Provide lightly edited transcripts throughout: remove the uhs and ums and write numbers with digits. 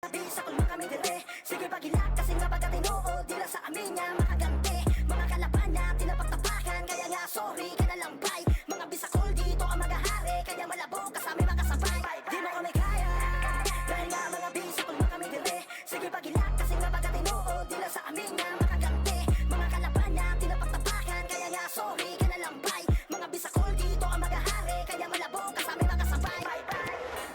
Bisa kung kami dire. Sige pagilak kasi nga pagka tinuod dila sa amin nga makaganti. Mga kalaban na tinapagtapakan, kaya nga sorry ka na lang bay. Mga bisakol dito ang magahari, kaya malabo ka sa aming makasabay. Di mo kami kaya, dahil nga mga bisa kung kami dire. Sige pagilak kasi nga pagka tinuod dila sa amin nga makaganti. Mga kalaban na tinapagtapakan, kaya nga sorry ka na lang bay. Mga bisakol dito ang magahari, kaya malabo ka sa aming makasabay.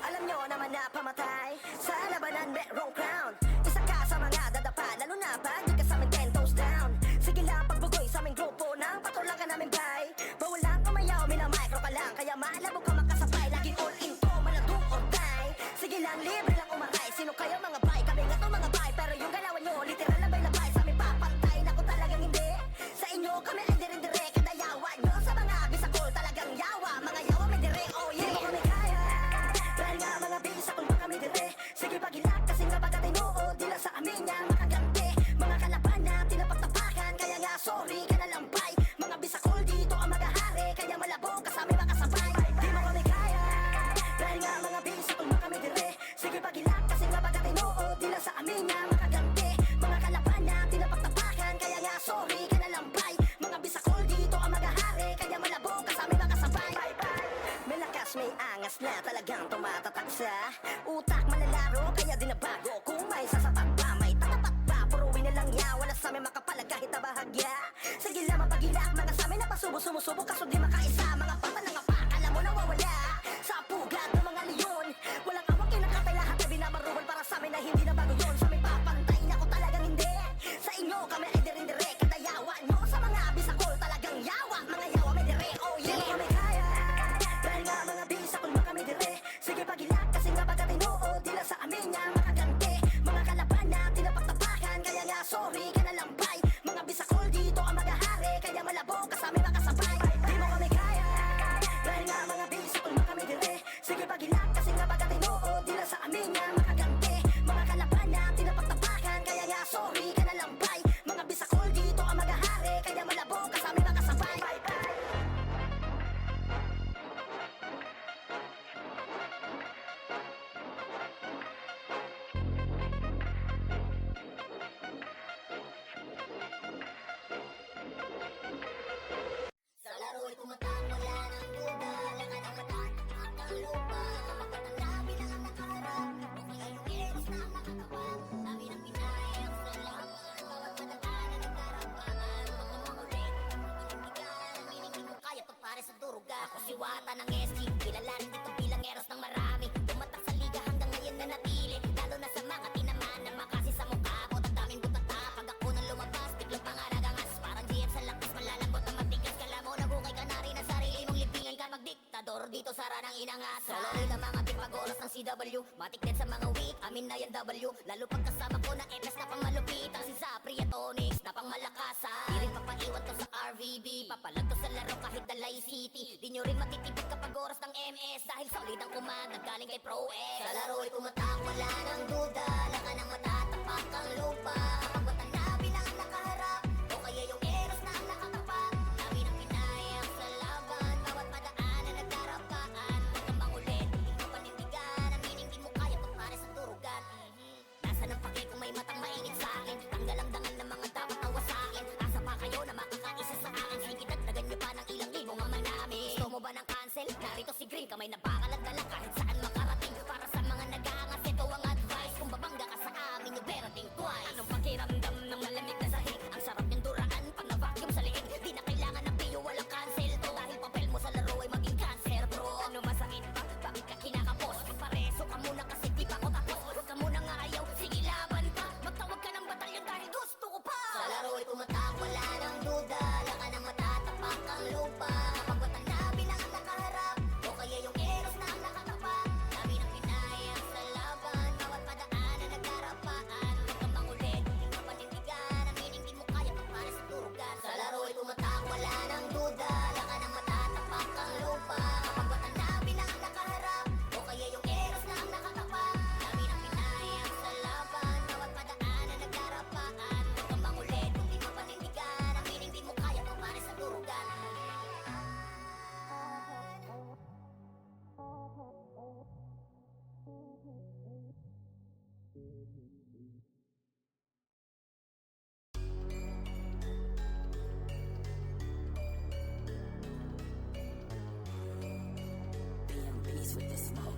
Alam nyo naman na pamatay sa labanan merong crown. Isa ka sa mga dadapa, lalo na pag di ka sa amin 10 toes down. Sige lang pagbugoy sa aming grupo ng patulang ka namin bay. Bawal lang kumayaw, minamicro ka lang, kaya malabo ka makasabay. Laging all in to, maladong or die. Sige lang, libre lang umaray. Sino kayo mga bay? Kami nga to mga bay. Pero yung galawan nyo, literal labay-labay. Sa amin papantay, naku talagang hindi. Sa inyo kami ay dire-dire. Kadayawan nyo sa mga bisakol talagang yawa. Mga yawa may dire, oh yeah. Di mo kami kaya, dahil nga mga bisakol pa kami dire. Sige pagilak kasi nga pagka tinuod dila sa amin nga makaganti. Mga kalaban na tinapagtapakan, kaya nga sorry ka na lang bay. Mga bisakol dito ang magahari, kaya malabo ka sa aming makasabay. Di mo kami kaya, dahil nga mga bisakol pa kami dire. Sige pagilak kasi nga pagka tinuod dila sa amin nga makaganti. Mga kalaban na tinapagtapakan, kaya nga sorry ka na lang bay. Mga bisakol dito ang magahari, kaya malabo ka sa aming makasabay. May lakas, may angas na talagang tumatatak sa utak malalaro, kaya di na bago. Kung may sasapat pa, may tatapat pa. Puruin na lang ya, wala sa amin makapalag kahit na bahagya. Sige lang mapagilak, mga sa amin na pasubo-sumusubo, kaso di makaisa. Mga pata ng apak, alam mo nawawala sa pugad ng mga leon. Walang awang kinakatay, lahat na binabaruan para sa amin na hindi na bago yun. Sa amin papantay na ko talagang hindi. Sa inyo kami ay dire-dire, kadayawan nyo sa mga bisakol talagang yawa. Mga yawa may dire, oh yeah. Di mo kami kaya, dahil nga mga bisakol ba kami dire. Sige pagilak kasi nga pagka tinuod dila sa amin nga makaganti. Mga kalaban na tinapagtapakan, kaya nga sorry ka na lang bay. Mga bisakol dito ang magahari, kaya malabo ka sa amin makasabay. Di mo kami kaya, dahil nga mga bisakol ba kami dire. Sige pagilak kasi nga pagka tinuod dila sa amin nga makaganti. Mga kalaban na tinapagtapakan, kaya nga sorry ka na lang bay. Mga bisakol dito ang magahari, kaya malabo ka sa amin makasabay. Sa laro'y tumatak, wala ng duda. Lakan ang mata, ang lupa. Kapagkat ang labi lang ang nakaharap. Okay, yung eros na ang nakakawag. Dami ng Pinay ang salamat. Bawat madaanan ang karapangan. Magmamamulit, magbibigyan. Ang meaning di mo kaya to pare sa duruga. Ako si Wata ng SG, kilala rin dito bilang eros ng marami. Tumatak sa liga hanggang ngayon na natili. Lalo na sa mga tinamaan na makasi sa mukha ko. Tadaming butata, pag ako nang lumabas, biglang pangaragangas. Parang GF sa lakas, malalambot ang matigas. Kala mo nabukay ka na rin ang sarili mong libingan ka magdiktador. Dito sa ranang inangas. Sa laro ng mga pagpagoros ng CW. Matik din sa mga weak, amin na yan W. Lalo pagkasama ko ng MS na pang malupitang si Zapri at Onyx na pang malakasan. Di rin papaiwan to sa RVB, papalag to sa laro kahit Dalay City. Di nyo rin matitipid kapag oras ng MS dahil solid ang command galing kay Pro X. Sa laro'y tumatak, wala ng duda. Lakan ang mata, tapak ang lupa. Kapag batang labi na ang nakaharap, o kaya yung eros na ang nakatapat. Dami ng Pinay ang sa laban, bawat madaanan nagkarapaan. Huwag kang mangulit, hindi mo panindigan. Ang meaning di mo kaya pag pare sa turugan. Nasaan ang pake kung may matang mainit sa akin? Tanggal ang dangal ng mga dapat nawa sa akin. Asa pa kayo na makakaisa sa akin? Sige dagdagan nyo pa ng ilang libo nga manami. Gusto mo ba ng cancel? Narito si Green, kamay na bakalag na lang kahit saan makarating. Para sa mga nag-aangas, ito ang advice. Kung babang mess with the smoke.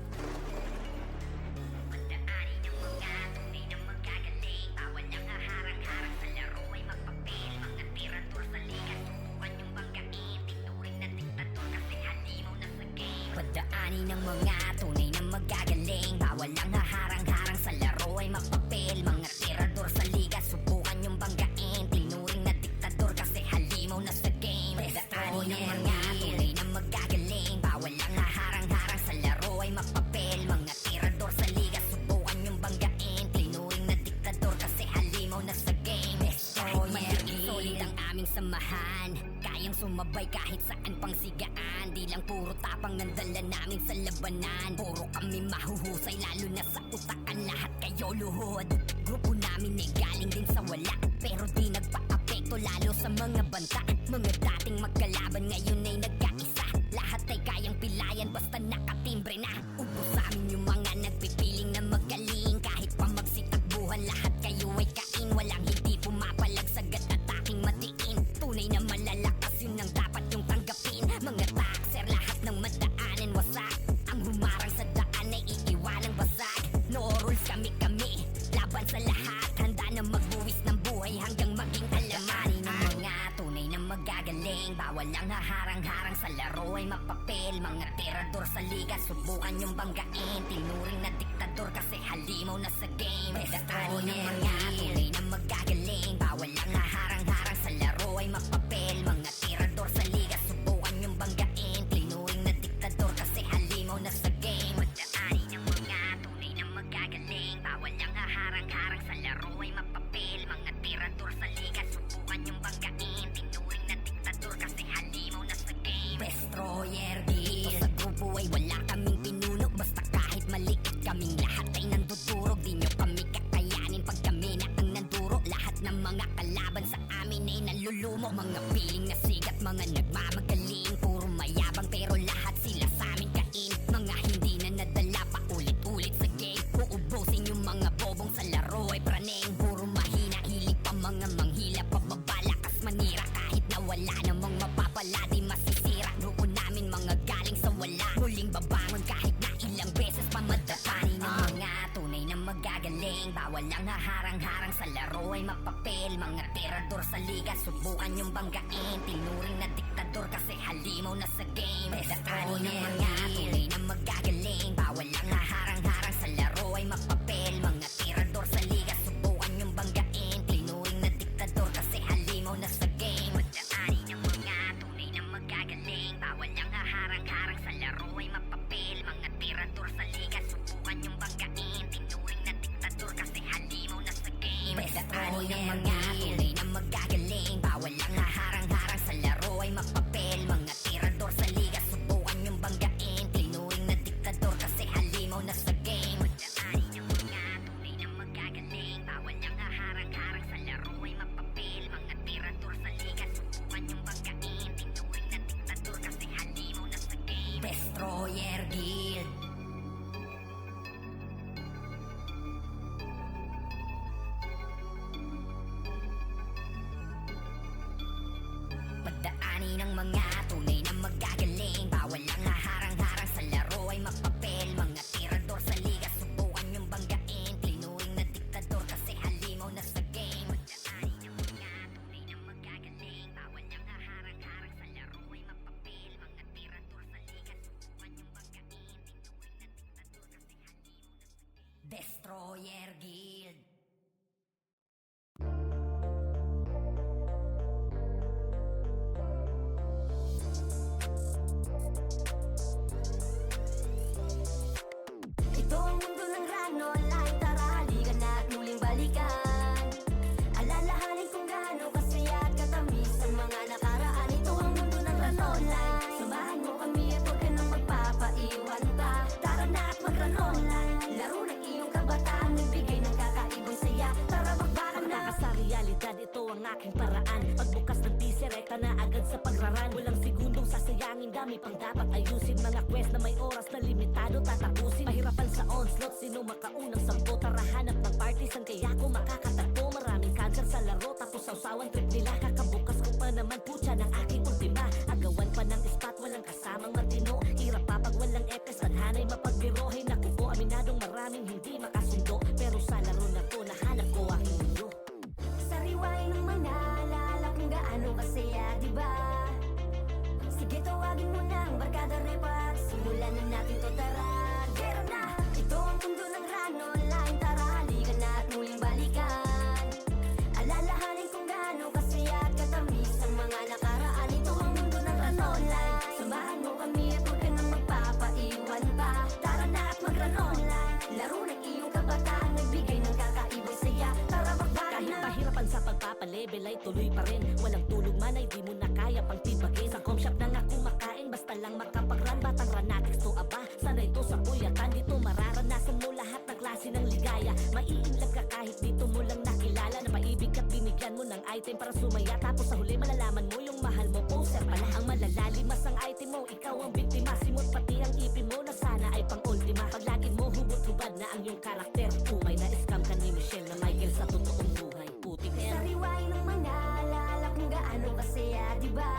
Pagdaanin ng mga tunay na magagaling, bawal ang haharang-harang sa laro ay magpapel. Mga tirador sa liga, subukan yung banggain. Tinuring na diktador kasi halimaw na sa game. Pagdaanin ng mga tunay na magagaling, bawal ang haharang-harang sa laro ay magpapel. Mga tirador sa liga, subukan yung banggain. Tinuring na diktador kasi halimaw na sa game. Pagdaanin ng mga tunay na magagaling, bawal ang haharang-harang sa laro ay magpapel. Mga tirador sa liga, subukan yung banggain. Tinuring na diktador kasi halimaw na sa game. Kahit magiging solid ang aming samahan, kayang sumabay kahit saan pang sigaan. Di lang puro tapang ng dala namin sa labanan. Puro kami mahuhusay lalo na sa utakan. Lahat kayo luhod. Grupo namin ay galing din sa wala, pero di nagpa-apekto lalo sa mga banta. Mga dating magkalaban ngayon ay nagkaisa. Lahat ay kayang pilayan basta nakatimbre na. Upo sa amin yung mga nagpipiling na magaling. Kahit pa magsitakbuhan lahat kayo ay kain. Walang hindi pumapalag sa gat-ataking matiin. Tunay na malalakas yun ang dapat yung tanggapin. Mga taxer lahat ng madaanin wasak. Ang humarang sa daan ay iiwanang basag. No rules kami-kami, laban sa lahat. Handa na magbuwis ng buhay hanggang maging alaman ng mga tunay na magagaling. Bawal ang haharang-harang sa laro ay mapapel. Mga tirador sa liga, subukan yung banggain. Tinuring na diktador kasi halimaw na sa game. Pagdaanin ng mga tunay na magagaling, bawal ang haharang-harang sa laro ay mapapel. Mga tirador sa liga, subukan yung banggain. Tinuring na diktador kasi halimaw na sa game. Pagdaanin ng mga tunay na magagaling, bawal ang haharang-harang sa laro ay mapapel. Mga tirador sa liga, subukan yung banggain. Tinuring na diktador kasi halimaw na sa game. Destroyer Dito sa grupo ay wala kaming pinuno. Basta kahit maliit kaming lahat ay nandudurog. Di nyo kami kakayanin pag kami na ang nanduro. Lahat ng mga kalaban sa amin ay nalulumo. Mga piling na sigat, mga nagmamagaling. Puro mayabang pero lahat sila sa amin kain. Mga hindi na nadala pa ulit-ulit sa game. Uubusin yung mga bobong sa laro ay praneng. Puro mahina, hilig pa mga manghila. Pababalakas manira kahit na wala namang mapapala. Di masisira grupo namin mga galing sa wala. Muling babangon kahit na ilang beses pa madaanin ng mga tunay na magagaling. Bawal ang haharang-harang sa laro ay mapapel. Mga tirador sa liga, subukan yung banggain. Tinuring na diktador kasi halimaw na sa game. Pagdaanin ng mga tunay na magagaling, bawal ang haharang-harang sa laro ay mapapel. Mga tirador sa liga, subukan yung banggain. Tinuring na diktador kasi halimaw na sa game. Pagdaanin ng mga tunay na magagaling, bawal ang haharang-harang sa laro ay mapapel. Mga tirador sa liga, subukan yung banggain. Tinuring na diktador kasi halimaw na sa game. Pagdaanin ng mga tunay na magagaling, bawal ang haharang-harang sa laro ay mapapel. Mga tirador sa liga, subukan yung banggain. Tinuring na diktador kasi halimaw na sa game. Pagdaanin ng mga tunay na magagaling, bawal ang haharang-harang sa laro ay mapapel. Mga tirador sa liga, subukan yung banggain. Tinuring na diktador kasi halimaw na sa game. Destroyer Guild. Pagdaanin ng mga tunay na magagaling, bawal ang haharang-harang sa laro ay mapapel. Mga tirador sa liga, subukan yung banggain. Tinuring na diktador kasi halimaw na sa game. Pagdaanin ng mga tunay na magagaling, bawal ang haharang-harang sa laro ay mapapel. Mga tirador sa liga, subukan yung banggain. Tinuring na diktador kasi halimaw na sa game. Destroyer Guild. Ito ang mundo ng rano, online, tara halika na at muling balikan. Alalahanin kung gaano kasaya at katamis ang mga nakaraan. Ito ang mundo ng rano, online. Samahan mo kami at huwag ka nang magpapaiwan pa. Tara na at mag-run online. Laro ng iyong kabataan, nagbigay ng kakaibang saya. Tara magbakan na. Sa realidad, ito ang aking paraan. Pagbukas ng teaser, rekta na agad sa pagraran. Walang segundong sasayangin, dami pang dapat ayusin. Mga quest na may oras na limitado tatapusin. Mahirapan sa onslaught, sino makaunang sampo? Tara hanap ng partisan, kaya ko makakatagpo. Maraming cancer sa laro, tapos sausawan trip nila. Kakabukas ko pa naman putya ng aking ultima. Agawan pa ng spot, walang kasamang matino. Hirap pa pag walang epe, Martes Tanhanay mapagbirohay. Naku po, aminadong maraming hindi makasundo, pero sa laro na to nahanap ko aking mundo. Sariwain ng mga alala kung gaano kasaya, diba? Sige, tawagin mo na ang barkada repat. Simulan na natin to, tara. Gera na! Ito ang mundo ng Run Online. Tara, halika na at muling balikan. Alalahanin kung gaano kasaya at katamis ang mga nakaraan. Ito ang mundo ng Run Online. Samahan mo kami at huwag ka nang magpapaiwan pa. Tara na at mag-Run Online. Laro ng iyong kabataan, nagbigay ng kakaibang saya. Tara, magbakan Kahit na! pahirapan sa pagpapalevel ay tuloy pa rin. Walang tulog man ay di mo na kaya pang tibagin. Sa com shop na nga kumakain, basta lang makapag-run. Batang ranatics to aba, sanay to sa puyatan. Dito mararanasan mo lahat ng klase ng ligaya. Maiinlove ka kahit dito mo lang nakilala. Na maibig ka't binigyan mo ng item para sumaya. Tapos sa huli malalaman mo yung mahal mo poser pala. Ang malalalim ang item mo, ikaw ang biktima. Simot pati ang ipin mo na sana ay pang-ultima. Paglagin mo hubot-hubad na ang iyong karakter. Umay na scam ka ni Michelle na Michael sa totoong buhay. Putik yan. Sariwain ng mga alala kung gaano kasaya, diba?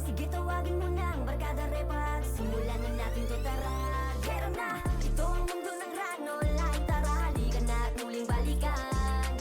Sige, tawagin mo na ang barkada repat. Simulan na natin to, tara. Gera na! Ito ang mundo ng Run Online. Tara, halika na at muling balikan.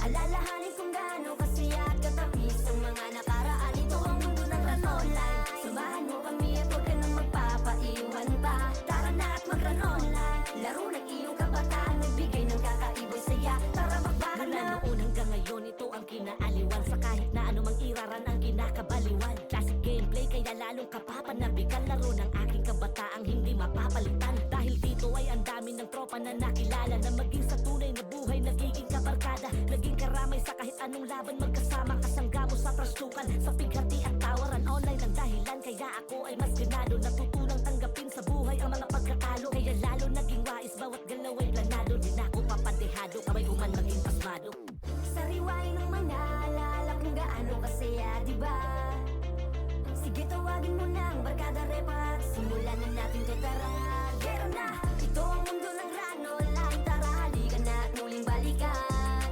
Alalahanin kung gaano kasaya at katamis ang mga nakaraan. Ito ang mundo ng Run Online. Samahan mo kami at huwag ka nang magpapaiwan pa. Tara na at mag-Run Online. Laro ng iyong kabataan, nagbigay ng kakaibang saya. Tara, magbakan Mula na! noon hanggang ngayon, ito ang kinaaliwan. Sa kahit na anumang iraran ang kinakabaliwan. Classic gameplay, kaya lalong kapapanabikan. Laro ng aking kabataang hindi mapapalitan. Dahil dito ay ang dami ng tropa na nakilala. Na maging sa tunay na buhay, nagiging kabarkada. Naging karamay sa kahit anong laban. Magkasama kasangga mo sa trastukan. Sa pighati at tawaran, online ang dahilan. Kaya ako ay mas ganado. Natutunang tanggapin sa buhay ang mga pagkatalo. Kaya lalo naging wais, bawat galaw ay planado. Di na ako papantehado, kamay uman maging pasmado. Sariwain ng mga alala kung gaano kasaya, diba? Sige, tawagin mo na ang barkada repat. Simulan na natin to, tara. Gera na! Ito ang mundo ng Run Online. Tara, halika na at muling balikan.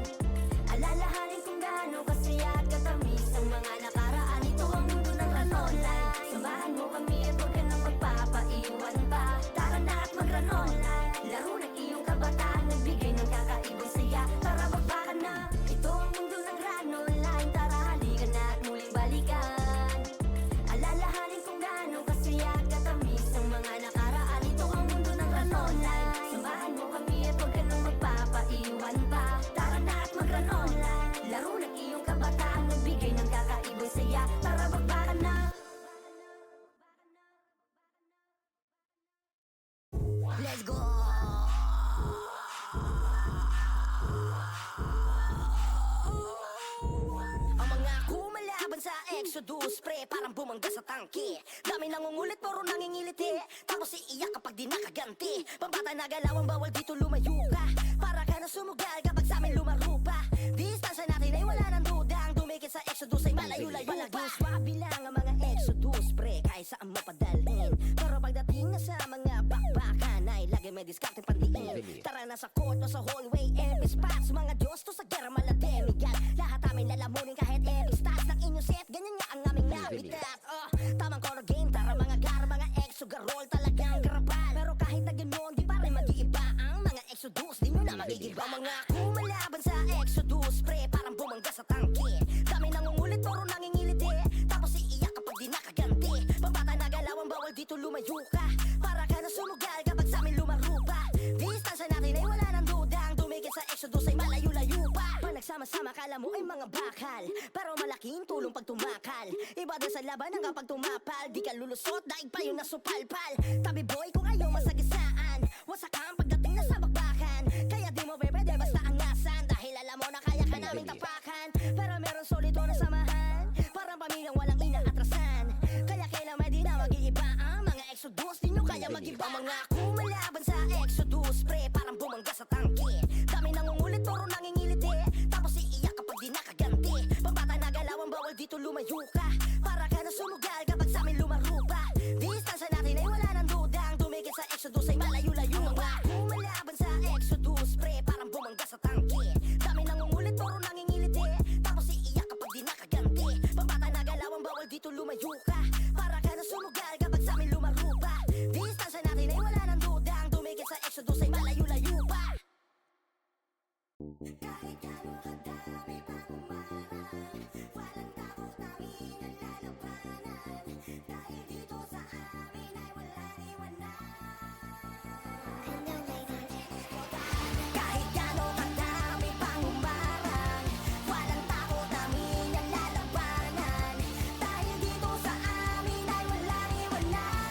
Alalahanin kung gaano kasaya at katamis ang mga nakaraan. Ito ang mundo ng Run Online. Samahan mo kami at huwag ka nang magpapaiwan pa. Tara na at mag-Run Online. Laro ng iyong kabataan, nagbigay ng kakaibang saya. Tara, magbakan na! Ito ang mundo ng Run Online. Tara, halika na at muling balikan. Alalahanin kung gaano kasaya at katamis ang mga nakaraan. Ito ang mundo ng Run Online. Samahan mo kami at huwag ka nang magpapaiwan pa. Tara na at mag-Run Online. Laro ng iyong kabataan, nagbigay ng kakaibang saya. Tara, magbakan na! Let's go! Ang mga kumalaban sa Exodus, pre, parang bumangga sa tangke. Dami nangungulit, puro nangingiliti. Tapos iiyak kapag di nakaganti. Pambata na galawang bawal dito lumayo ka. Para ka na sumugal kapag sa amin lumaro pa. Distansya natin ay wala nang duda. Ang dumikit sa Exodus ay malayo-layo pa. Palaging swabe lang ang mga Exodus, pre, kahit saan mo padalhin. Pero pagdating na sa mga bakbakan ay lagi may discarding pandiin. Tara na sa court o sa hallway, epic spots. Mga Diyos to sa gera malademigan. Lahat amin lalamunin kahit epic stats ng inyong set. Ganyan nga ang aming nabitat. Tamang color game, tara mga gar, mga exo garol talagang garapal. Pero kahit na ganoon, di pa rin mag-iiba ang mga Exodus. Di mo na magigiba. Ang mga kumalaban sa Exodus, pre, parang bumangga sa tangke. Dami nangungulit, puro nangingiliti. Tapos iiyak kapag di nakaganti. Pambata na galawang bawal dito lumayo ka. Para ka na sumugal kapag sa amin lumaro pa. Distansya natin ay wala nang duda. Ang dumikit sa Exodus ay malayo-layo pa. Pag nagsama-sama kala mo ay mga bakal, pero malaking tulong pag tumakal. Iba din sa laban ang kapag tumapal. Di ka lulusot, daig pa yung nasupalpal. Tabi boy kung ayaw masagisaan, wasak kang pagdating na sa bakbakan. Kaya di mo pwede basta angasan. Dahil alam mo na kaya ka namin tapakan. Pero meron solito na samahan, parang pamilyang walang inaatrasan. Kaya kailan may di na mag-iiba ang mga Exodus. Di nyo kaya mag-iba. Ang mga kumalaban sa Exodus, pre, parang bumangga sa tangke. Dami nangungulit, puro nangingiliti. Tapos iiyak kapag di nakaganti. Pambata na galawang bawal dito lumayo ka. Para ka na sumugal kapag sa amin lumaro pa. Distansya natin ay wala nang duda. Ang dumikit sa Exodus ay malayo-layo. Ang mga kumalaban sa Exodus, pre, parang bumangga sa tangke. Dami nangungulit, puro nangingiliti. Tapos iiyak kapag di nakaganti. Pambata na galawang bawal dito lumayo ka. Para ka na sumugal kapag sa amin lumaro pa. Kahit gano'ng kadami pang umarang walang takot namin ang lalabanan. Dahil dito sa amin ay walang iwanan. Kahit gano'ng kadami pang umarang walang takot namin ang lalabanan. Dahil dito sa amin ay walang iwanan.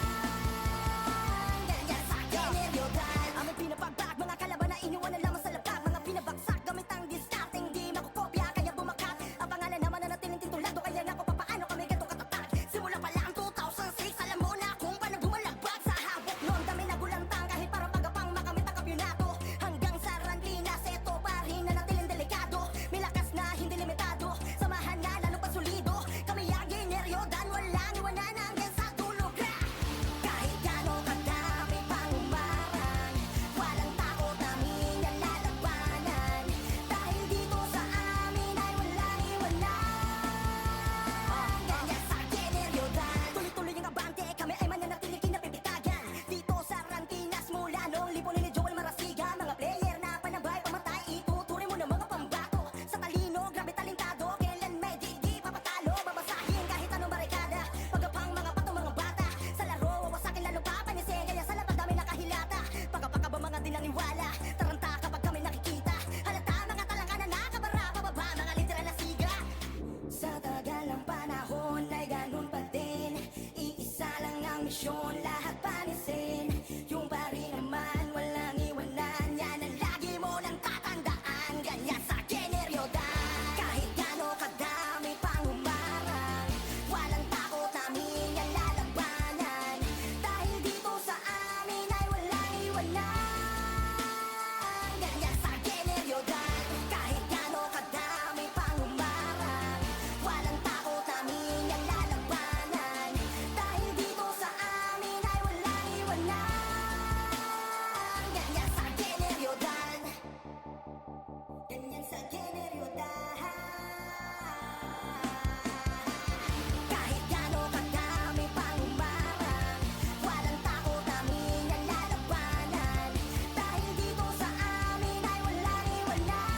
Ganyan sa generyodan aming pinapagbag, mga kalaban na iniwan na lamang sa labag. Mga pinabagsak gamit ang discarding di makukopya, kaya bumakat. Ang pangalan naman na natiling titulado, kaya nga kung papaano kami ganito katatag. Simula pa lang 2006, alam mo na kung paano bumalagbag. Sa hawak nun kami nagulantang kahit para pagapang makamit ang kampyonato. Hanggang sa Randinas, eto pa rin na natiling delikado. May lakas na hindi limitado, samahan na lalo pa solido. Kami ang generyodan, walang iwanan hanggang sa tulog na. Kahit gano'ng kadami pang umarang walang takot namin ang lalabanan. Dahil dito sa amin ay walang iwanan. Ganyan sa generyodan, tuloy-tuloy ang abante, kami ay mananatiling kinapipitagan. Dito sa Rantinas mula noong lipunin ni Joel Marasiga. Mga player na panabay, pamatay, ituturing mo ng mga pambato. Sa talino, grabe talentado, kailan may di papatalo. Babasahin kahit anong barikada, pagapang mga pato, mga bata. Sa laro, wawasakin lalo papanisin, kaya sa lapad dami nakahilata. Pagkapaka ba mga di naniwala, taranta kapag kami nakikita. Halata mga talangka na nakabara, pababa mga literal na siga. Sa tagal ng panahon ay ganun pa din, iisa lang ang misyon, lahat panisin. Yung pari naman walang iwanan, yan ang lagi mo nang tatandaan. Ganyan sa generyodan, kahit gano'ng kadami pang umarang walang takot namin ang lalabanan. Dahil dito sa amin ay walang iwanan. Ganyan sa generyodan, kahit gano'ng kadami pang umarang walang takot namin ang lalabanan. Dahil dito sa amin ay walang iwanan. Ganyan sa generyodan, ganyan sa generyodan. Kahit gano'ng kadami pang umarang walang takot namin ang lalabanan. Dahil dito sa amin ay walang iwanan.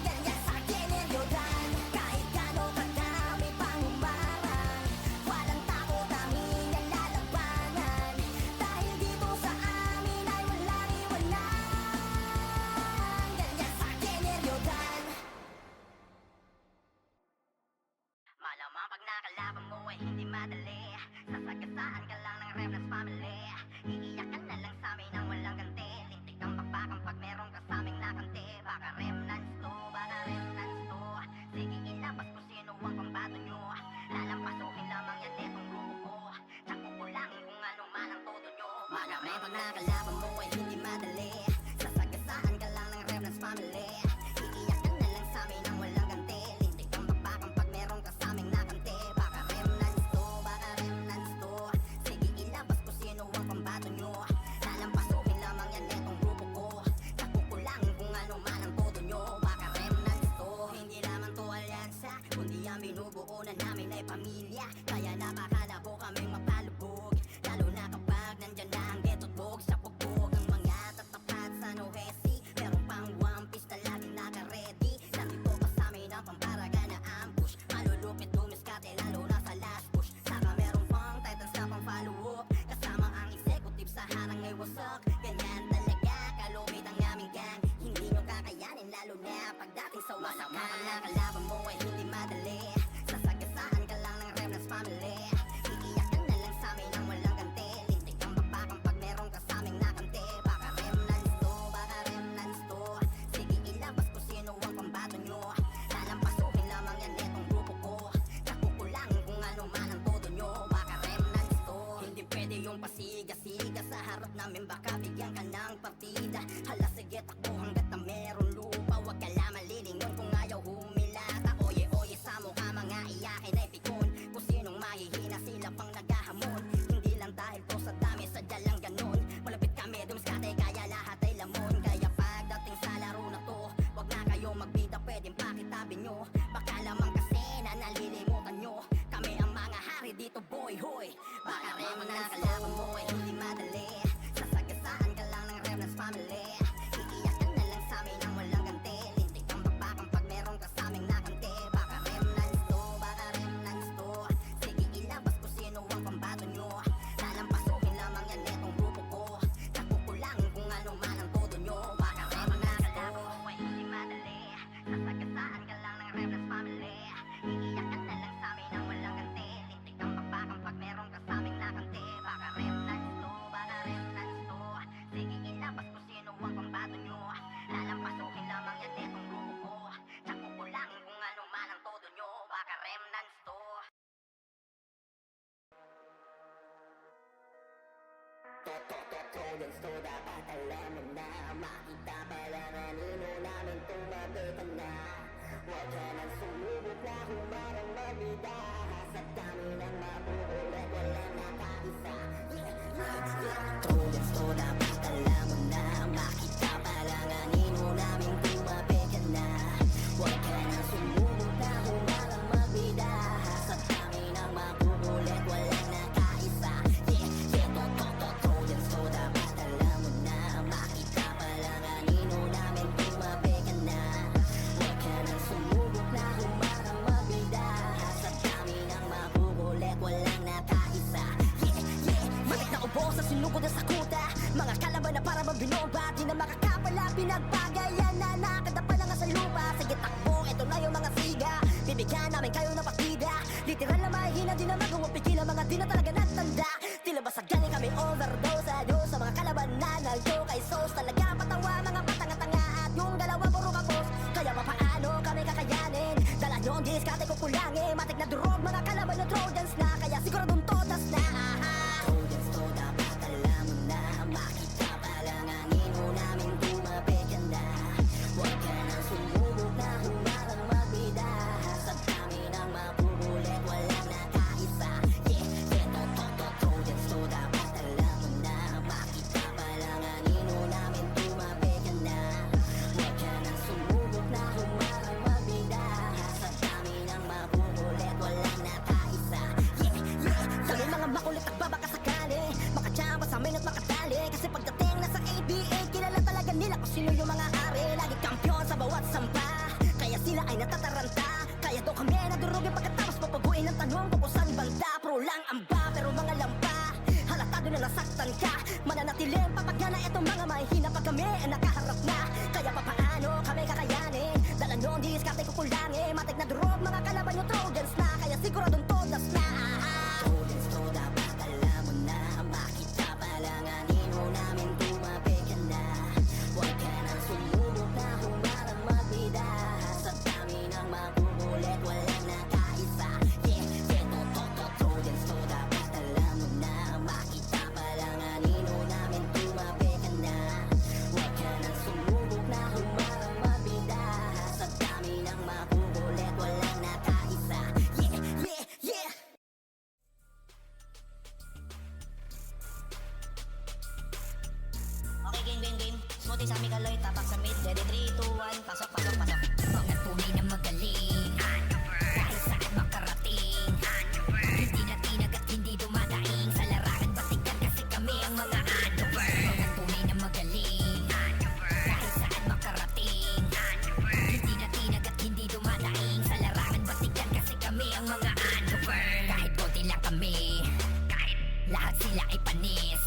Ganyan sa generyodan, kahit gano'ng kadami pang umarang walang takot namin ang lalabanan. Dahil dito sa amin ay walang iwanan. Ganyan sa generyodan. Malamang pag nakalaban mo ay hindi madali, sasagasaan ka lang ng Remnants family. Iiyak ka na lang sa amin nang walang ganti, lintik ang bakbakan pag meron ka sa aming nakante. Baka Remnants to, baka Remnants to, sige ilabas kung sino ang pambato nyo. Lalampasukin lamang yan etong grupo ko, tsaka kukulangin kung ano man ang todo nyo. Malamang pag nakalaban mo ay hindi madali, sasagasaan ka lang ng Remnants family. Iiyak ka na lang sa amin nang walang ganti, lintik ang bakbakan pag meron ka sa aming nakante. Baka Remnants to, baka Remnants to, sige ilabas kung sino ang pambato nyo. Lalampasukin lamang yan etong grupo ko, tsaka kukulangin kung ano man ang todo nyo. Baka Remnants to, hindi lamang to alyansa, kundi ang binubuo na namin ay pamilya. Kaya napakalabo kaming mapalubog, lalo na kapag nandyan na ang ghetto't bog. Sa pugbog ng mga tatapat sa Nohesi, meron pang One Piece na laging naka-ready. Nandito pa sa amin ang pamparaga na ambush, malulupit dumiskate lalo na sa last push. Saka meron pang Titans na pang follow-up, kasama ang executive sa harang ay wasak. Ganyan talaga kalupit ang aming gang, hindi nyo kakayanin lalo na pagdating sa wasak. Malamang nakalaban mo ay hindi madali, sasagasaan ka lang ng Remnants family. Iiyak ka na lang sa amin nang walang ganti, lintik ang bakbakan pag meron ka sa aming nakante. Baka Remnants to, baka Remnants to, sige ilabas kung sino ang pambato nyo. Lalampasukin lamang yan etong grupo ko, tsaka kukulangin kung ano man ang todo nyo. Baka Remnants to, hindi pwede yung pasiga-siga sa harap namin, baka bigyan ka ng partida. Hala sige takbo hanggat na meron lupa, wag ka lang malilingon kung ayaw humilata. Oye-oye sa mukha mga iyakin ay pikon, kung sinong mahihina sila pang naghahamon. Hindi lang dahil to sa dami, sadya lang ganun, malapit kami dumiskate kaya lahat ay lamon. Kaya pagdating sa laro na to, wag na kayo magbida, pwedeng pakitabi nyo. Baka lamang kasi na nalilimutan nyo, kami ang mga hari dito boy hoy. Baka Remnants nakalaban mo ay hindi madali, sasagasaan ka lang ng Remnants family. Iiyak ka na lang sa amin nang Trojans to dapat alam mo na. Makita pa lang anino namin tumabi ka na. Huwag ka nang sumubok na humarang magbida. Sa dami ng mabubulit walang nakaisa. Trojans to dapat alam mo na. Makita pa lang anino namin tumabi ka na. Huwag ka nang sumubok na humarang magbida. Sa dami ng mabubulit walang nakaisa. Trojans to dapat alam mo na. Makita pa lang anino namin tumabi ka na. Huwag ka nang sumubok na humarang magbida. Sa dami ng mabubulit walang nakaisa. Matik na ubo sa sinugod na sakuta. Mga kalaban na para bang binomba. Di na makakapala pinagbagayan na nakadapa na nga sa lupa. Sige takbo, eto na yung mga siga. Bibigyan namin kayo ng partida. Literal na mahihina, di na magumupigil ang mga di na talaga nagtanda. Tila ba sa galing kami overdose. Adios sa mga kalaban na naldo kay Sos. Talaga patawa, mga patanga-tanga at yung dalawa puro kapos. Kaya papaano kami kakayanin? Dala nyo ang diskate ko kulangin. Matik na durog, mga kalaban ng Trojans na. Kaya siguradong todas na. Trojans to dapat alam mo na. Makita pa lang ang ino namin tumabi ka na. Huwag ka nang sumubok na humarang magbida. Sa dami ng mabubulit walang nakaisa. Trojans to dapat alam mo na. Makita pa lang ang ino namin tumabi ka na. Huwag ka nang sumubok na humarang magbida. Sa dami ng mabubulit walang nakaisa. Kami mga makulit at babakasakali. Makachamba sa amin at makatali. Kasi pagdating na sa ABA, kilala talaga nila kung sino yung mga hari. Lagi kampiyon sa bawat sampa. Kaya sila ay natataranta. Kaya daw kami nadurugin pagkatapos papaguin ang tanong kung saan banda. Pro lang amba pero mga lampa. Halatado na nasaktan ka. Mananatiling papagana itong mga mahihina pag kami ay nakaharap na. Kaya papaano kami kakayanin? Dala nyo ang diskarte ko kulangin. Matik na durog mga kalaban nyo Trojans na. Kaya siguradong todas na. Trojans to dapat alam mo na. Makita pa lang anino namin tumabi ka na. Huwag ka nang sumubok na humarang magbida. Sa dami ng mabubulit walang nakaisa. Trojans to dapat alam mo na. Makita pa lang anino namin tumabi ka na. Huwag ka nang sumubok na humarang magbida. Sa dami ng mabubulit walang nakaisa. Okay, game. Smoothie sa Migaloy, tapak sa mid. Ready, 3, 2, 1, pasok. Mga tunay na magaling. Kahit saan makarating. Hindi na tinag at hindi dumadaing. Sa larangan batikan kasi kami ang mga underwear. Mga tunay na magaling. Kahit saan makarating. Hindi na tinag at hindi dumadaing. Sa larangan batikan kasi kami ang mga underwear. Kahit konti lang kami. Lahat sila ay panis.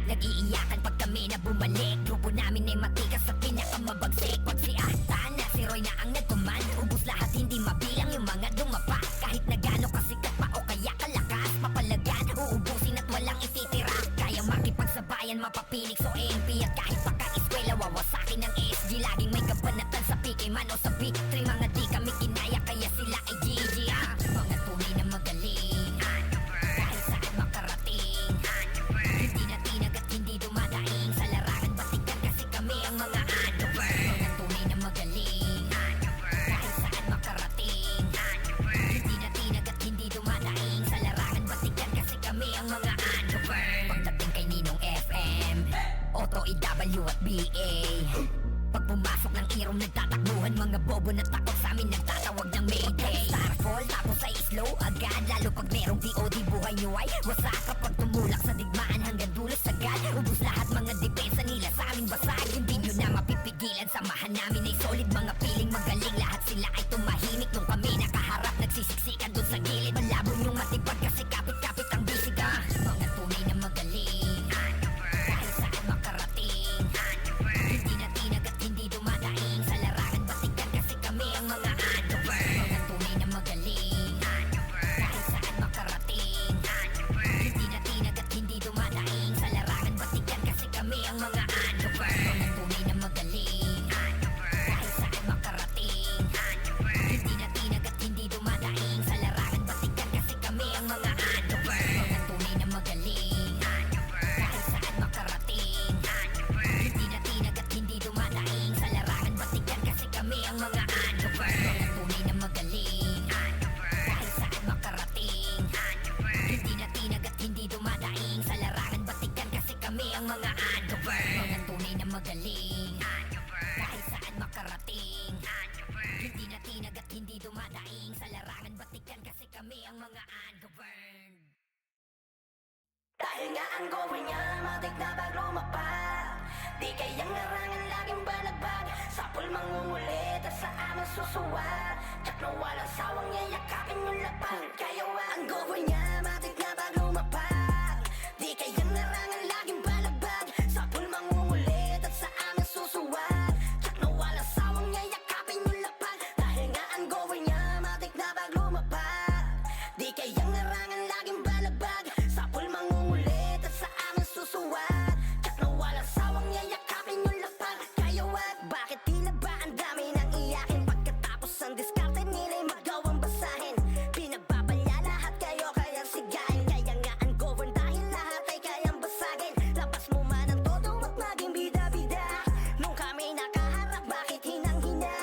Nag-iiyakan pag kami na bumalik. Grupo namin ay matikas at pinakamabagsik. Pag si Asta na si Roy na ang nag-command. Ubus lahat hindi mabilang yung mga dumapa. Kahit na gano'n kasikat pa o kaya kalakas. Papalagan, uubusin at walang ititira. Kaya makipagsabayan, mapapinig so MP. At kahit paka-eskwela, wawasakin ng SG. Laging may kabanatan sa PK man o sa victory. Mga di kami kinaya kaya sila ay GG. Mga tunay na magaling. Kahit saan makarating. Hindi na tinag at hindi dumadaing. Sa larangan batikan kasi kami ang mga underwear. Mga tunay na magaling. Kahit saan makarating. Hindi na tinag at hindi dumadaing. Sa larangan batikan kasi kami ang mga underwear. Pagdating kay Ninong FM, Otto, EW at BA. Pag pumasok ng irong nagtatakbuhan. Mga bobo na takot sa amin nagtatawag ng Mayday. Starfall tapos ay slow agad. Lalo pag merong DOD buhay nyo ay wasak. Kapag tumulak sa digmaan hanggang dulo sagad. Ubus lahat mga depensa nila sa aming basag. Hindi nyo na mapipigilan. Samahan namin ay solid. Mga piling magaling. Lahat sila ay tumahimik. Nung kami nakaharap nagsisiksikan dun sa gilid. Malabo nyong matipag kasi kapit-kapit ang bisiga. Mga tunay na magaling. Kahit saan makarating. Hindi na tinag at hindi dumadaing. Sa larangan batikan kasi kami ang mga underwear. Mga tunay na magaling. Kahit saan makarating. Hindi na tinag at hindi dumadaing. Sa larangan batikan kasi kami ang mga underwear. Mga tunay na magaling. Kahit saan makarating. magaling Kahit saan makarating Hindi na tinag at hindi dumadaing Sa larangan batikan kasi kami ang mga ungoverned. Dahil nga ang gawin niya, matik na bag lumapag. Di kayang larangan laging balagbag. Sapul mangungulit at sa amin susuwat. Tsak na walang sawang yayakapin yung lapag. Kaya ang gawin niya, matik na bag lumapag. Di kayang larangan laging balagbag. Sapul mangungulit at sa amin susuwat. Tsak na walang sawang yayakapin yung lapag. Dahil nga ang gawin niya, matik na bag lumapag. Di kayang larangan laging balagbag. Sapul mangungulit at sa amin susuwat. Tsak na walang sawang yayakapin yung lapag. Kaya bakit tila ba ang dami nang iyakin? Pagkatapos ang diskarte nila'y magawang basahin. Pinababalya lahat kayo kayang sigahin. Kaya nga ang govern dahil lahat ay kayang basagin. Labas mo man ang todo at maging bida-bida. Nung kami nakaharap bakit hinang-hina?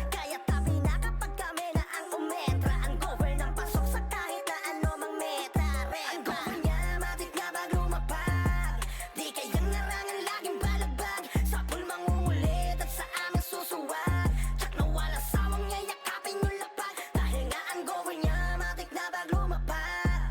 Kaya tabi na kapag kami na ang umetra. Ang govern ang pasok sa kahit na ano mang meta. Ang govern niya matik na bag lumapag. Di kayang larangan laging balagbag. Sapul mangungulit at sa amin susuwat. Tsak na walang sawang yayakapin yung lapag. Dahil nga ang govern niya matik na bag lumapag.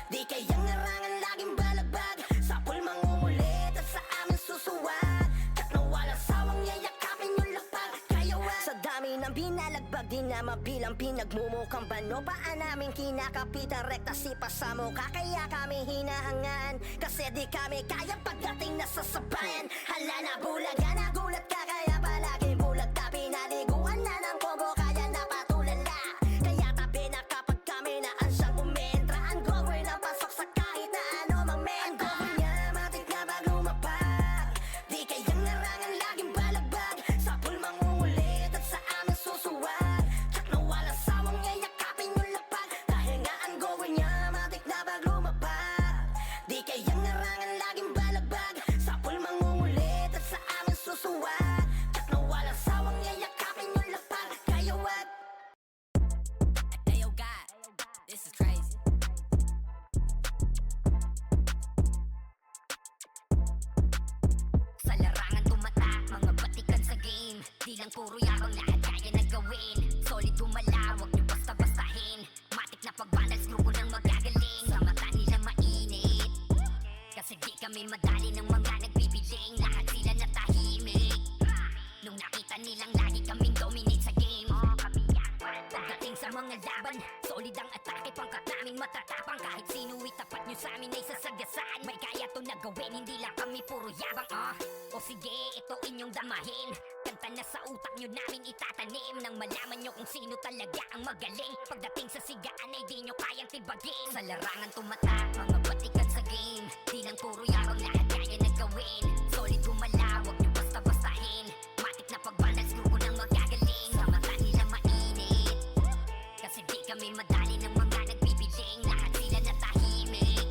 Di kayang larangan laging balagbag. Sapul mangungulit at sa amin susuwat. Tsak na walang sawang yayakapin yung lapag. Kaya sa dami ng binalagbag di na mabilang pinagmumukhang bano. Paan namin kinakapitan rekta sipa sa mukha. Kaya kami hinahangaan kasi di kami kaya pagdating na sa sabayan. Hala na bulaga, nagulat ka kaya palagi bulag ka. Pinaliguan na ng combo kaya napatulala. Kaya tabi na kapag kami na ansyang umentra. Ang govern ang pasok sa kahit na ano mang meta. Ang govern niya matik na bag lumapag. Di kayang larangan laging balagbag. Sapul mangungulit at sa amin susuwat. Tsak na walang sawang yayakapin yung lapag. Dahil nga ang govern niya matik na bag lumapag. Di kayang larangan laging balagbag. Sapul mangungulit at sa amin susuwat. Tsak na walang sawang yayakapin yung lapag. Kaya Hey yo God, this is crazy. Sa larangan tumatak, mga batikan sa game. Di lang puro yabang lahat kaya na gawin. Solid gumala, wag niyo basta-bastahin. Matik na pagbanal, screw ko nang magagaling. Sa mata nila mainit kasi di kami madali ng mga nagbibiling. Lahat sila natahimik nung nakita nilang lagi kaming dominate sa game. Kami yan. Pagdating sa mga laban, solid ang atake, pangkat namin matatapang. Kahit sino itapat nyo sa amin ay sasagasaan. May kaya to na gawin, hindi lang kami puro yabang. O sige, ito inyong damahin. Kanta na sa utak nyo namin itatanim. Nang malaman nyo kung sino talaga ang magaling. Pagdating sa sigaan ay di nyo kayang tibagin. Sa larangan tumatak, mga batikan sa game. Di lang puro yabang lahat kaya na gawin. Solid gumala, wag nyo basta-bastahin. Matik na pagbanal, screw ko nang magagaling. Sa mata nila mainit kasi di kami madali ng mga nagbibiling. Lahat sila natahimik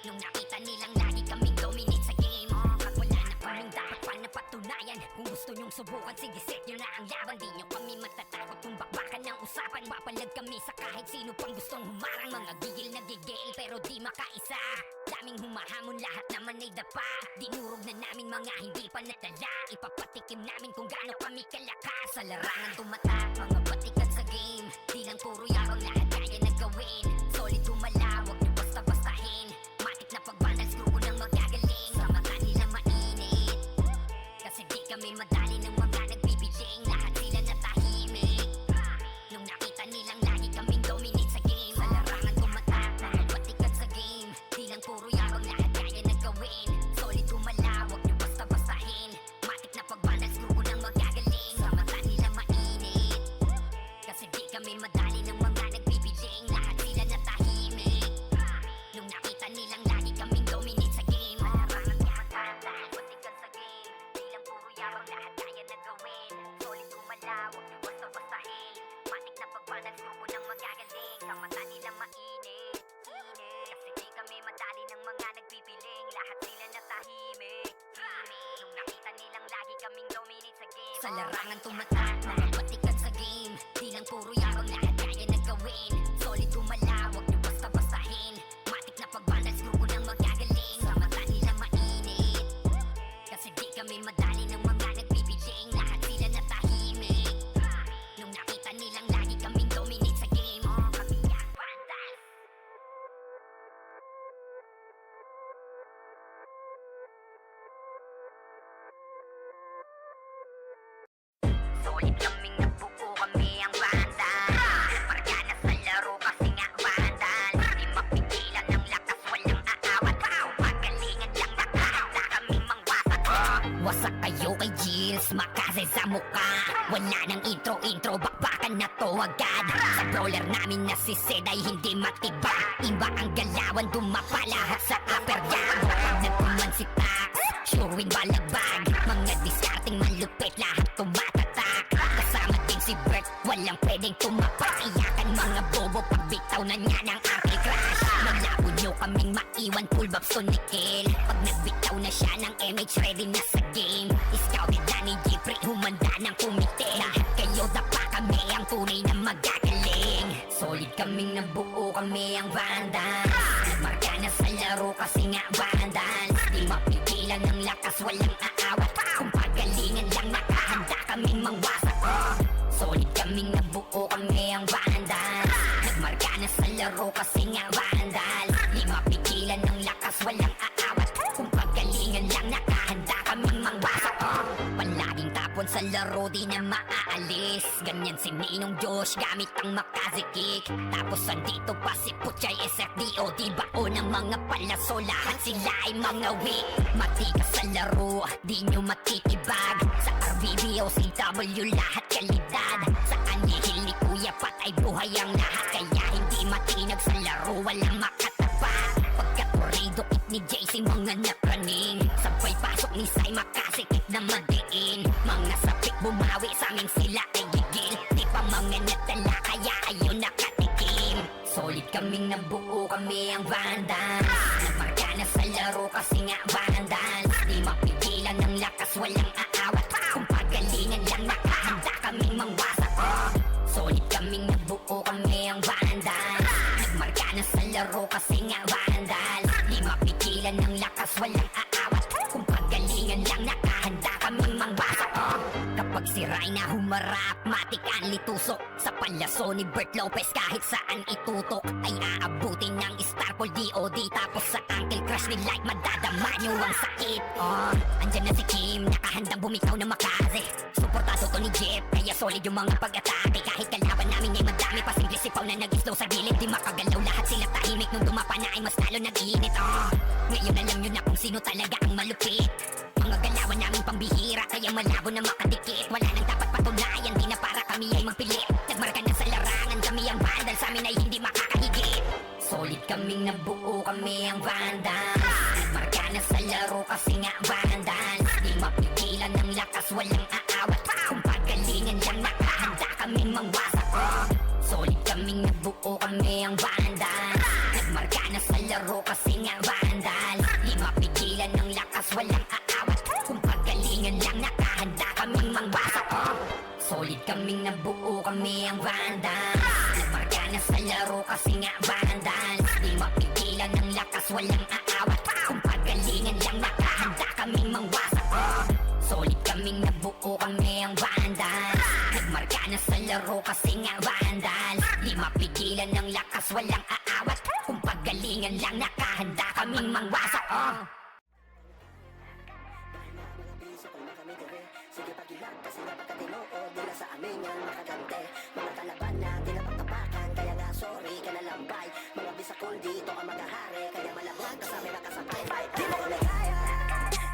nung nakita nilang lagi kaming dominate sa game. At wala na kaming dapat pa na patunayan. Kung gusto nyong subukan, sige set nyo na ang laban. Di nyo kami matatakot kung bakbakan ng usapan. Mapalag kami sa kahit sino pang gustong humarang. Mga gigil na gigil pero di makaisa. Daming humahamon, lahat naman ay dapa. Dinurog na namin mga hindi pa natala. Ipapatikim namin kung gaano kami kalakas. Sa larangan tumatak, mga batikan sa game. Di lang puro yabang lahat kaya na gawin. Solid gumala, wag nyo basta-bastahin. Matik na pagbanal, screw ko nang magagaling. Sa mata nila mainit kasi di kami madali ng mga nagbibiling. Lahat sila natahimik nung nakita nilang lagi kaming dominate sa game. Sa larangan tumatak, mga batikan sa game. Di lang puro yabang lahat kaya na gawin. Solid gumala, wag nyo basta-bastahin. Matik na pagbanal, screw ko nang magagaling. Sa mata nila mainit kasi di kami madali ng mga nagbibiling. Lahat sila natahimik nung nakita nilang lagi kaming dominate sa game. Sa larangan tumatak, mga batikan sa game. Di lang puro yabang lahat kaya na gawin. Solid gumala, wag nyo basta-bastahin. Matik na pagbanal, screw ko nang magagaling. Sa mata nila mainit kasi di kami madali ng mga nagbibiling. Lahat sila natahimik nung nakita nilang lagi kaming dominate sa game. Sa larangan tumatak, mga batikan sa game. Di lang puro yabang lahat kaya na gawin. Solid gumala, wag nyo basta-bastahin. Matik na pagbanal, screw ko nang magagaling. Sa mata nila mainit kasi di kami Kasi madali ng mga nagbibiling, lahat sila natahimik. Nung nakita nilang lagi kaming dominate sa game, oh, kami ang Vandals. Solid kaming nabuo, kami ang Vandals. Margana sa laro kasi nga Vandals. Di mapigilan ng lakas, walang aawat. Pagalingan lang nakahanda kaming mangwasak. Wasak kayo kay Gilles, makase sa mukha. Wala nang intro, bakbakan na to agad. Sa brawler namin na si Zed ay hindi matiba. Iba ang galawan, dumapa lahat sa upper jab. Nagpuman si Tax, sure win balagbag. Mga diskarting malupit, lahat tumatatak. Kasama din si Bert, walang pwedeng tumapak. Iyakan mga bobo, pagbitaw na niya ng Arctic Crash. Malabo nyo kaming maiwan, full babs to Nickel. Pag nagbitaw na siya ng MH, ready na sa game. Scouted na ni Jeffrey, humanda ng kumite. Lahat kayo dapa, kami ang tunay na magagaling. Solid kaming nabuo, kami ang Vandals. Marka na sa laro kasi nga Vandals. Di mapigilan ng lakas, walang aawat. Kung pagalingan lang nakahanda kaming mangwasak. Solid kaming nabuo, kami ang Vandals. Nagmarka na sa laro kasi nga Vandals. Di mapigilan ng lakas, walang aawat. Kung pagalingan lang nakahanda kaming mangwasak. Palaging tapon sa laro, di na maaalis. Ganyan si Ninong Josh, gamit ang Makaze Kick. Tapos andito pa si Puchay SFDO. Di bao ng mga palaso, lahat sila ay mga weak. Matigas sa laro, di nyo matitibag. Sa RBBO, CW, lahat kalidad. Sa anihil ni Kuya Pat ay buhay ang lahat. Kaya hindi matinag sa laro, walang makatapat. Pagkatorido it ni JC, mga napraning. Sabay pasok ni Sai, makasikip na madiin. Mga sapik bumawi sa aming sila ay gigil. Di pa mga natala, kaya kayo nakatikim. Solid kaming nabuo, kami ang Vandals. Nagmarka na sa laro kasi nga Vandals. Di mapigilan ng lakas, walang aawat. Kung pagalingan lang nakahanda kaming mangwasak. Solid kaming nabuo, kami ang Vandals. Nagmarka na sa laro kasi nga Vandals. Di mapigilan ng lakas, walang aawat. Kung pagalingan lang nakahanda kaming mangwasak. Kapag si Rayna humarap, matik ang litusok. Sa palaso ni Bert Lopez, kahit saan itutok ay aabutin ng Starpol DOD. Tapos sa Uncle Crush ni Light, madadama nyo ang sakit. Andyan na si Kim, nakahandang bumitaw na Makaze. Suportado to ni Jeff, kaya solid yung mga pag-atake. Kahit kalaban namin ay madami pa, simple sipaw na nag-slow sa gilid. Di makagalaw, lahat sila tahimik. Nung dumapa na ay mas lalo nag-iinit. Ngayon alam nyo na kung sino talaga ang malupit. Mga galawan namin pambihira, kaya malabo na makadikit. Wala nang dapat patunayan, di na para kami ay magpilit. Nagmarka na sa larangan, kami ang Vandals, sa amin ay hindi makakahigit. Solid kaming nabuo, kami ang Vandals. Nagmarka na sa laro kasi nga Vandals. Di mapigilan ng lakas, walang aawat. Kung pagalingan lang nakahanda kaming mangwasak. Solid kaming nabuo, kami ang Vandals. Nagmarka na sa laro kasi nga Vandals. Di mapigilan ng lakas, walang aawat. Kung pagalingan lang nakahanda kaming mangwasak. Solid kaming nabuo, kami ang Vandals. Nagmarka na sa laro kasi nga Vandals. Di mapigilan ng lakas, walang aawat. Kung pagalingan lang nakahanda kaming mangwasak. Solid kaming nabuo, kami ang Vandals. Nagmarka na sa laro kasi nga Vandals. Di mapigilan ng lakas, walang aawat. Kung pagalingan lang nakahanda kaming mangwasak. Sige pag-ilag kasi nga pagkatinood nila sa amin ang makagante. Mga kalaban na tinapagtapakan, kaya nga sorry ka na lambay. Mga bisakol dito ang magahari, kaya malabog kasama makasabay. Di mo kami kaya,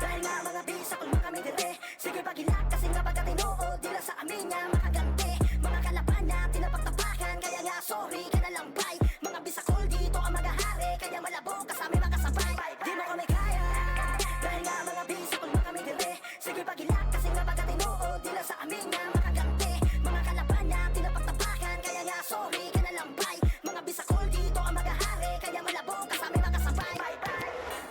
dahil nga mga bisakol makamigire. Sige pag-ilag kasi nga pagkatinood nila sa amin ang makagante. Mga kalaban na tinapagtapakan, kaya nga sorry ka na lambay. Mga bisakol dito ang magahari, kaya malabog kasama makasabay. Di mo kami kaya, dahil nga mga bisakol makamigire. Sige pag-ilag kasi nga pagkatinood nila sa amin nga makagante. Mga kalaban na tinapagtapakan, kaya nga sorry ka na lambay. Mga bisakol dito ang magahari, kaya malabog kasama makasabay.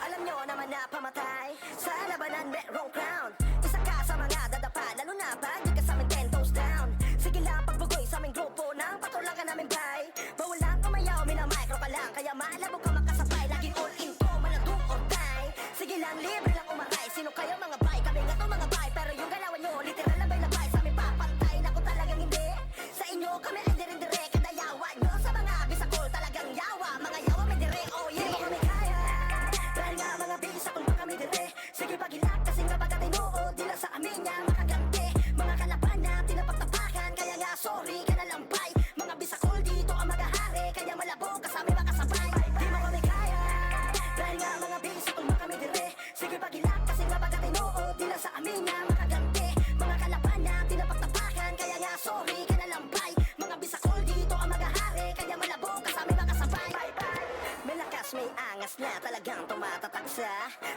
Alam nyo naman na pamatay sa labanan merong crown. Isa ka sa mga dadapa, lalo na pag di ka sa amin 10 toes down. Sige lang pagbugoy sa aming grupo ng patulagan namin bay. Bawal lang kumayaw, minamicro ka lang, kaya malabog ka makasabay. Laging all in to, maladong or die. Sige lang, libre lang umaray. Sino kayo mga bay? Kami nga to mga Madalas na talagang tumatatak sa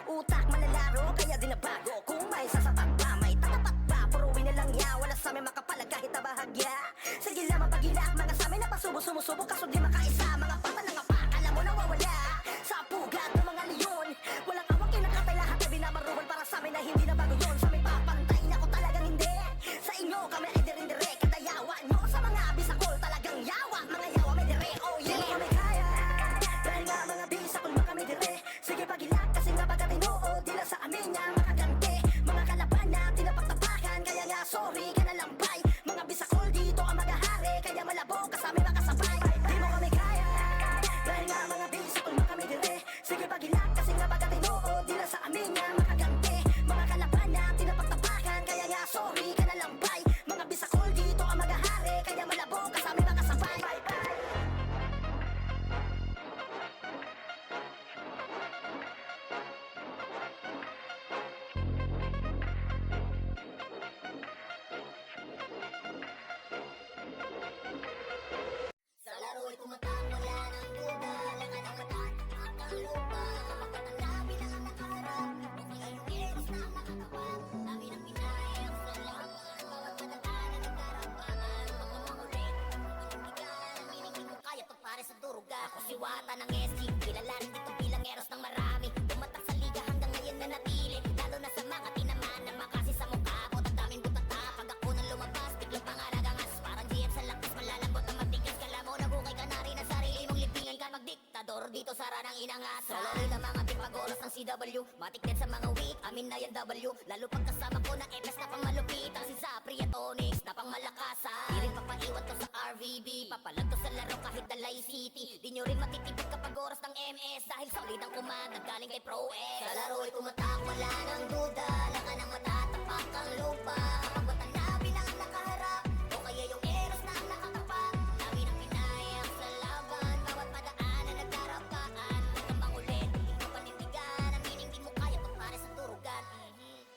utak malalaro, kaya di na bago. Kung may sasapat pa, may tatapat pa. Puruin na lang yan, wala sa amin makapalag kahit na bahagya. Sige lang mapagilak, mga sa amin na pasubo-sumusubo, kaso di makaisa. Mga pata ng apak, alam mo nawawala sa pugat ng mga leon. Walang awak, kinakatay lahat na binamaruhan para sa amin na hindi na bago yun. Sa amin papantay na ko talagang hindi. Sa inyo kami ay dirin-direk, kada yawa nyo sa mga bisakol talagang yawa. Mga yawa may dire, oh yeah. Di mo kami kaya, dahil nga mga bisakol makami dire. Sige pagilak kasi nga pagkatino, di lang sa amin nga makaganti. Mga kalaban na tinapagtapakan, kaya nga sorry ka na lang bay. Mga bisakol dito ang magahari, kaya malabo ka sa amin makasabay. Di mo kami kaya, dahil nga mga bisakol makami dire. Sige pagilak kasi nga pagkatino, di lang sa amin nga makaganti. Mga kalaban na tinapagtapakan, kaya nga sorry ka na lang bay. Mga bisakol dito ang magahari, kaya malabo ka sa amin makasabay. Sa laro'y tumatak, wala nang duda. Lakan ang mata, tapak ang lupa. Kapagkat ang labi na ang nakaharap, o kaya yung eros na ang nakatawag. Dami ng pinayang sa laban, bawat madaan na nagkarampaan. Pagmamakulit, pinindigan, ang meaning di mo kaya pagpare sa durugan. Ako si Wata ng SG, kilala rin dito bilang eros ng marami. Tumatak sa liga hanggang ngayon na natili, lalo na sa mga tinamaan na makasi sa mukha ko. Tandaming butata, pag ako nang lumabas, biglang pangaragangas. Parang GF sa lakas, malalambot ang matigas. Kala mo nabukay ka na rin ang sarili mong libingan ka magdiktador. Dito sa ranang inangas, sa laro ng mga tipagoros ng CW. Matik din sa mga weak, amin na yan W. Lalo pag kasama ko ng MS na pang malupitan, si Zapri at Onyx na pang malakasan. Di rin papaiwan to sa RVB, papalag to sa laro kahit Dalay City. Di nyo rin matitipid kapag oras ng MS, dahil solid ang command galing kay Pro X. Sa laro'y tumatak, wala nang duda. Lakan ang mata, tapak ang lupa. Kapag ang labi na ang nakaharap, o kaya yung eros na ang nakatapat. Dami ng pinayang sa laban, bawat madaan na nagkarapaan. Huwag kang mangulit, hindi mo panindigan. Ang meaning di mo kaya pagpare sa turugan.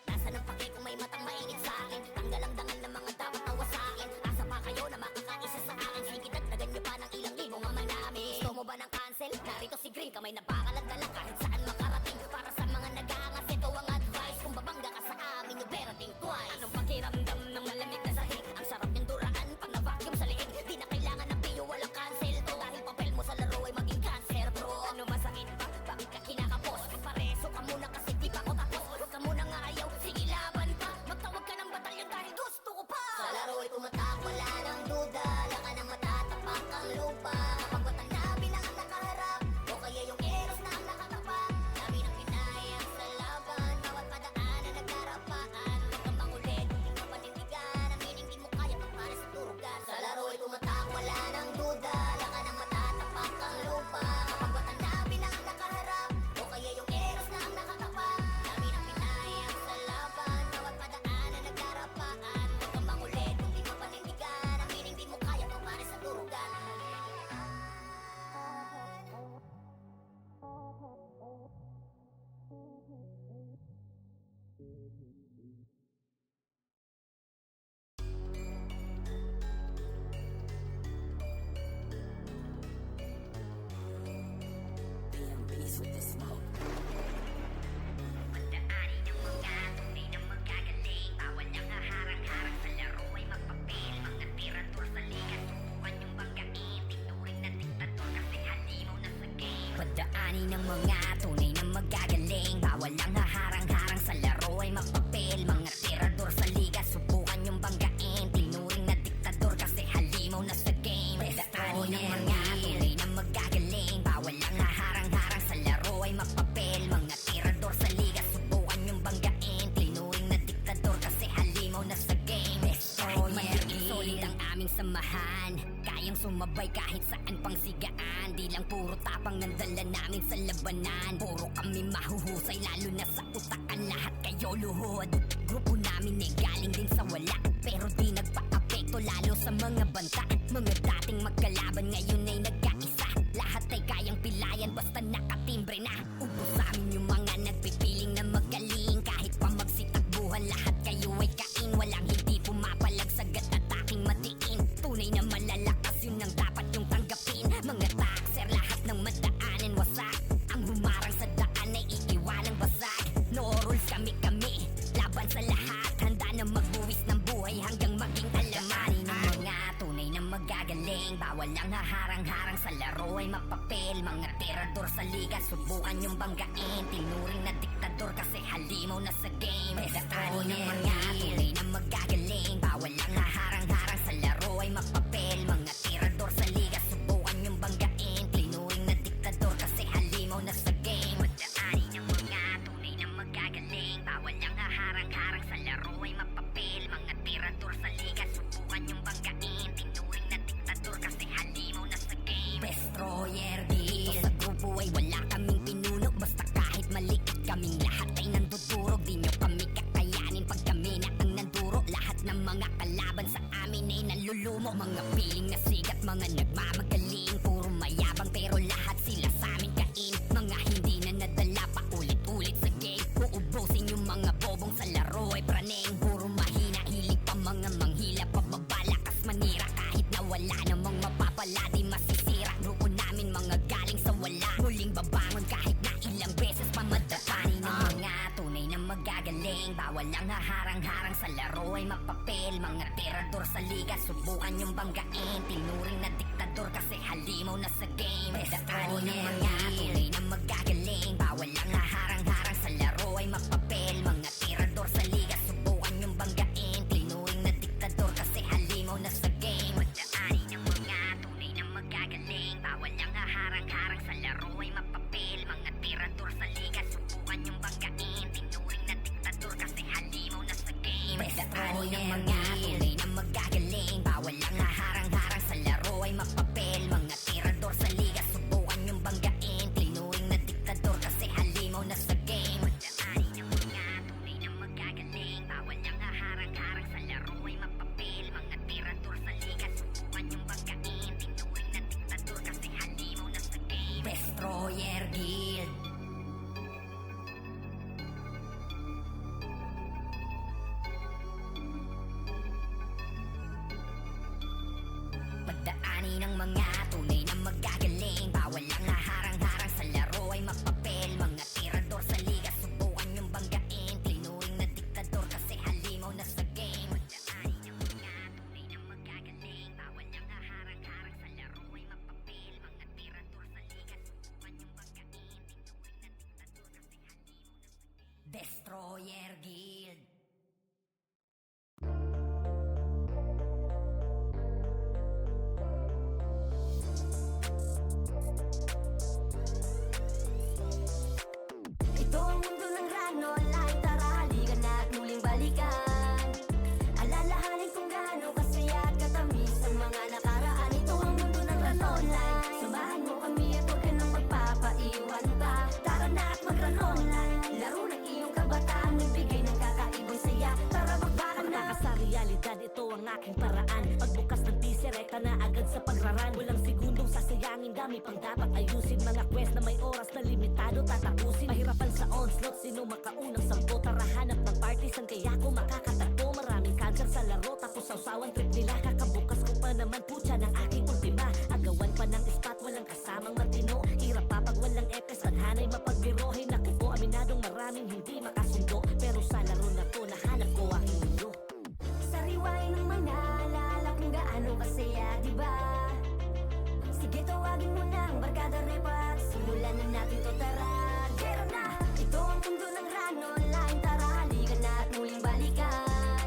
Nasa ng pake kung may matang mainit sa akin. Tanggal ang dangal ng mga dapat tawa sa akin. Asa pa kayo na makakaisa sa akin. Sige dagdagan nyo pa ng ilang libong ang manami. Gusto mo ba ng cancel? Narito si Green, kamay na bakalag-dalag kahit saan makarating. Para sa mga nag-aangas, ito ang advice. Kung babangga ka sa amin, you better think twice. Anong pakiramdam ng malamig na sahig? Ang sarap yung duraan pag na-vacuum sa liig. Di na kailangan ng piyo, walang cancel to. Dahil papel mo sa laro ay maging cancer, bro. Ano masakit pa? Bakit ka kinakapos? Pareso ka muna kasi di pa ako tapos. Huwag ka muna nga ayaw, sige laban pa. Magtawag ka ng batalyon dahil gusto ko pa. Sa laro ay tumatak, wala nang duda. Lakan ang mata, tapak ang lupa. Kapag ang labi na ang nakaharap, o kaya yung eros na ang nakatapat. Dami ng pinayang sa laban, bawat padaan na nagkarapaan. Huwag kang mangulit, hindi mo panindigan. Ang meaning di mo kaya pagpare sa turugan. Sa laro ay tumatak, wala nang duda. Lakan ang mata, tapak ang lupa. Kapag ang labi na ang nakaharap, o kaya yung eros na ang nakatapat. Dami ng pinayang sa laban, bawat padaan na nagkarapaan. Huwag kang mangulit, hindi mo panindigan. Ang meaning di mo kaya pagpare sa turugan. Pagdaanin ng mga tunay na magagaling. Bawal ang haharang-harang sa laro ay magpapel. Mga tirador sa liga, subukan yung banggain. Tinuring na diktador kasi halimaw na sa game. Pagdaanin ng mga tunay na magagaling. Bawal ang haharang-harang sa laro ay magpapel. Mga tirador sa liga, subukan yung banggain. Tinuring na diktador kasi halimaw na sa game. Pagdaanin ng mga tunay na magagaling. Bawal ang haharang-harang sa laro ay magpapel. Mga tirador sa liga, subukan yung banggain. Tinuring na diktador kasi halimaw na sa game. Kahit maliit, solid ang aming samahan. Kayang sumabay kahit saan pang sigaan. Di lang puro tapang ng dala namin sa labanan. Puro kami mahuhusay, lalo na sa utakan. Lahat kayo luhod. Grupo namin ay galing din sa wala, pero di nagpa-apekto lalo sa mga banta. Mga dating magkalaban ngayon ay nagkaisa. Lahat ay kayang pilayan basta nakatimbre na. Ubos sa amin yung mga nagpipiling na magaling. Kahit pa magsitakbuhan, lahat kayo ay kain. Walang hindi pumapalag sa at aking matiin. Tunay na malalakas, yun ang dapat yung tanggapin. Mga taxer, lahat ng madaanan wasak. Ang buwis ng buhay hanggang maging alamanin ng mga tunay na magagaling. Bawal lang haharang-harang sa laro ay mapapel. Mga tirador sa liga, subukan yung banggain. Tinuring na diktador kasi halimaw na sa game. Daanin ng mga tunay na magagaling. Bawal lang haharang-harang sa laro ay mapapel. Mga tirador sa liga, subukan yung banggain. Tinuring na diktador kasi halimaw na sa game. Daanin ng mga tunay na magagaling. Bawal lang haharang-harang sa laro ay mapapel. Mga tirador sa liga, subukan yung banggain. Tinuring na diktador kasi halimaw na sa game. Destroyer Dito sa grupo ay wala kaming pinuno. Basta kahit maliit kaming lahat ay nandudurog. Di nyo kami kakayanin pag kami na ang nanduro. Lahat ng mga kalaban sa amin ay nalulumo. Mga piling na sigat, mga nagmamagaling. Puro mayabang pero lahat sila sa amin kain. Mga hindi na nadala pa ulit-ulit sa game. Uubusin yung mga bobong sa laro ay praning. Puro mahina, hilig pa mga manghila. Pababalakas manira kahit na wala namang mapapala. Di masisira grupo namin mga galing sa wala. Muling babangon kahit na ilang beses pa madatanin ng mga tunay na magagaling. Bawal lang haharang-harang sa laro ay mapapel. Mga tirador sa liga, subukan yung banggain. Tinuring na diktador kasi halimaw na sa game. Daanin ng mga tunay na magagaling. Bawal lang haharang-harang sa laro ay mapapel. Mga tirador sa liga, subukan yung banggain. Tinuring na diktador kasi halimaw na sa game. Daanin ng mga tunay na magagaling. Bawal lang haharang-harang sa laro ay mapapel. Mga tirador sa liga, subukan yung banggain. Tinuring na diktador kasi halimaw na sa game. Daanin ng mga tunay na magagaling. Bawal lang haharang-harang sa laro ay mapapel. Mga tirador sa liga, subukan yung banggain. Tinuring na diktador kasi halimaw na sa game. Daanin ng mga tunay na magagaling. Bawal lang haharang-harang sa laro ay mapapel. Mga tirador sa liga, subukan yung banggain. Tinuring na diktador kasi halimaw na sa game. Destroyer Guild. Pagdaanin ng mga tunay na magagaling. Bawal lang haharang-harang sa laro ay mapapel. Mga tirador sa liga, subukan yung banggain. Tinuring na diktador kasi halimaw na sa game. Pagdaanin ng mga tunay na magagaling. Bawal lang haharang-harang sa laro ay mapapel. Mga tirador sa liga, subukan yung banggain. Tinuring na diktador kasi halimaw na sa game. Destroyer Guild. Ito ang mundo ng Rano Online. Tara, halika na at muling balikan. Alalahanin kung gaano kasaya at katamis sa mga nakaraan. Ito ang mundo ng Rano Online. Samahan mo kami at huwag ka nang magpapaiwan pa. Tara na at mag-Rano Online. Laro ng iyong kabataan, nagbigay ng kakaibang saya. Tara, magbakan na. Sa realidad, ito ang aking paraan. Pagbukas ng PC, rekta na agad sa pagraran. Walang segundong sasayangin, dami pang dapat ayusin. Mga quest na may oras na limitado tatapusin. Mahirapan sa onslaught, sino makaunang sampo. Tara hanap ng partisan, kaya ko makakatagpo. Maraming cancer sa laro, tapos sausawan trip nila. Kakabukas ko pa naman putya ng aking ultima. Agawan pa ng spot, walang kasamang matino. Hirap pa pag walang epes, tadhana'y mapagbirohin. Naku po, aminadong maraming hindi makasundo. Pero sa laro na to, nahanap ko aking mundo. Sariwain ng mga alala kung gaano kasaya, diba? Sige, tawagin mo na ang barkada repat. Simulan na natin to, tara. Gera na! Ito ang mundo ng Rano Online. Tara, halika na at muling balikan.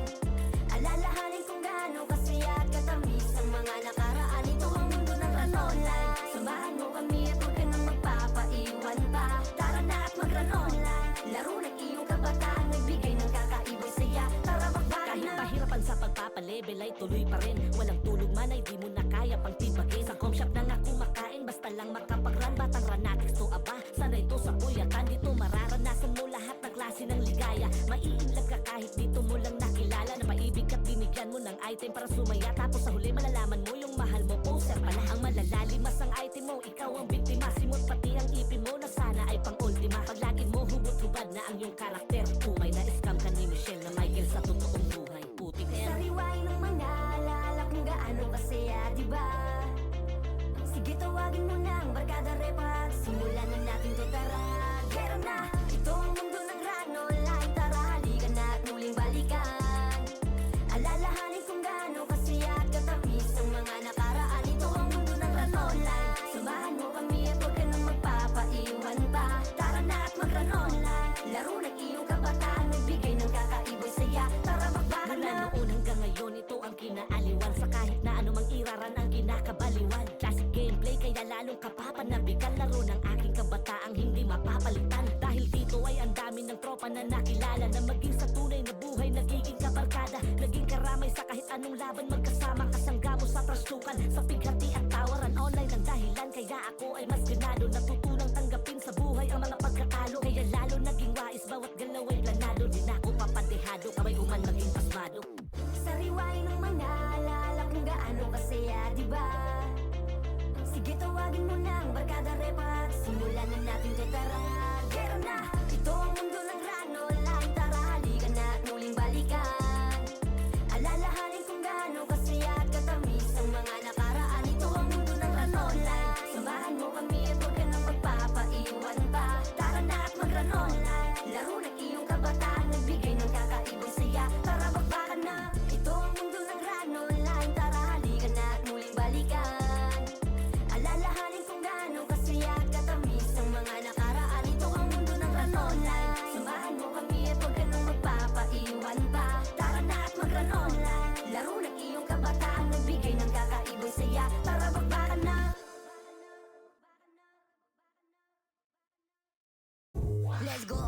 Alalahanin kung gaano kasaya at katamis sa mga nakaraan. Ito ang mundo ng Rano Online. Samahan mo kami at huwag ka nang magpapaiwan pa. Tara na at mag-Rano Online. Laro ng iyong kabataan, nagbigay ng kakaibang saya. Tara, magbakan Kahit na. pahirapan sa pagpapalevel ay tuloy pa rin. Walang tulog man ay di mo na kaya pang tibagin. Sa com shop na nga kumakain, basta lang makapagran. Batang ranatics to aba, sanay to sa puyatan. Dito mararanasan mo lahat ng klase ng ligaya. Maiinlag ka kahit dito mo lang nakilala. Na paibig at binigyan mo ng item para sumaya. Tapos sa huli malalaman mo yung mahal mo poser pala. Ang malalalim mas ang item mo, ikaw ang biktima. Simot pati ang ipin mo na sana ay pang ultima. Paglagin mo hubot-hubad na ang iyong karakter. Umay na scam ka ni Michelle na Michael sa totoong buhay. Putik yan. Sariwain ng mga alala kung gaano kasaya, diba? Sige, tawagin mo na ang barkada repat. Simulan na natin to, tara. Gera na! Ito ang mundo ng Rano Online. Tara, halika na at muling balikan. ang kapapanabikan, laro ng aking kabataang hindi mapapalitan. Dahil dito ay ang dami ng tropa na nakilala, na maging sa tunay na buhay nagiging kabarkada, naging karamay sa kahit anong laban, magkasama kasangga mo sa trastukan, sa pighati at tawaran. Online ang dahilan kaya ako ay mas ganado, natutunang tanggapin sa buhay ang mga pagkatalo, kaya lalo naging wais bawat galaw ay planado. Di na ako papadehado, kamay uman maging pasmado. Sariwain ng mga alala kung gaano kasaya, diba? Sige, tawagin mo na ang barkada repat, simulan na natin kay tara. Gera na, ito ang mundo ng rano, lahat tara, halika na at muling balikan. Alalahanin kung gaano kasaya at katamis ang mga nakaraan. Ito ang mundo ng rano online, samahan mo kami at huwag ka nang magpapaiwan pa. Tara na at mag-run online, laro ng iyong kabataan, nagbigay ng kakaibang saya. Tara, magbakan na, ito ang mundo ng rano online, tara, halika na at muling balikan. Alalahanin kung gaano kasaya at katamis ang mga nakaraan. Ito ang mundo ng run online, samahan mo kami at huwag ka nang magpapaiwan pa. Tara na at mag-run online, laro ng iyong kabataan, nagbigay ng kakaibang saya. Tara, magbakan na. Let's go!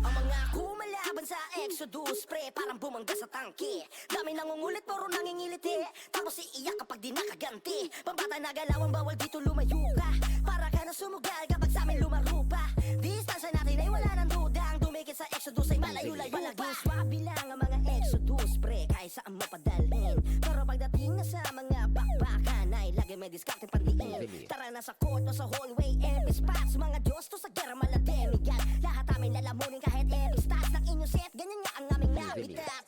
Ang mga kumalaban sa Exodus, pre, parang bumangga sa tangke. Dami nangungulit, puro nangingiliti, tapos iiyak kapag di nakaganti. Pambata na galawang bawal dito lumayo ka, para ka na sumugal kapag sa amin lumaro pa. Distansya natin ay wala ng duda, ang dumikit sa Exodus ay malayo-layo pa. Palaging swabe lang ang mga Exodus, pre, kahit saan mo padalhin. Pero pagdating na sa mga bakbakan ay lagi may discount pandiin. Tara na sa court o sa hallway, every spots, mga Diyos to sa gera malademigan. Lahat amin lalamunin kahit every stats ng inyong set, ganyan nga ang aming habitat.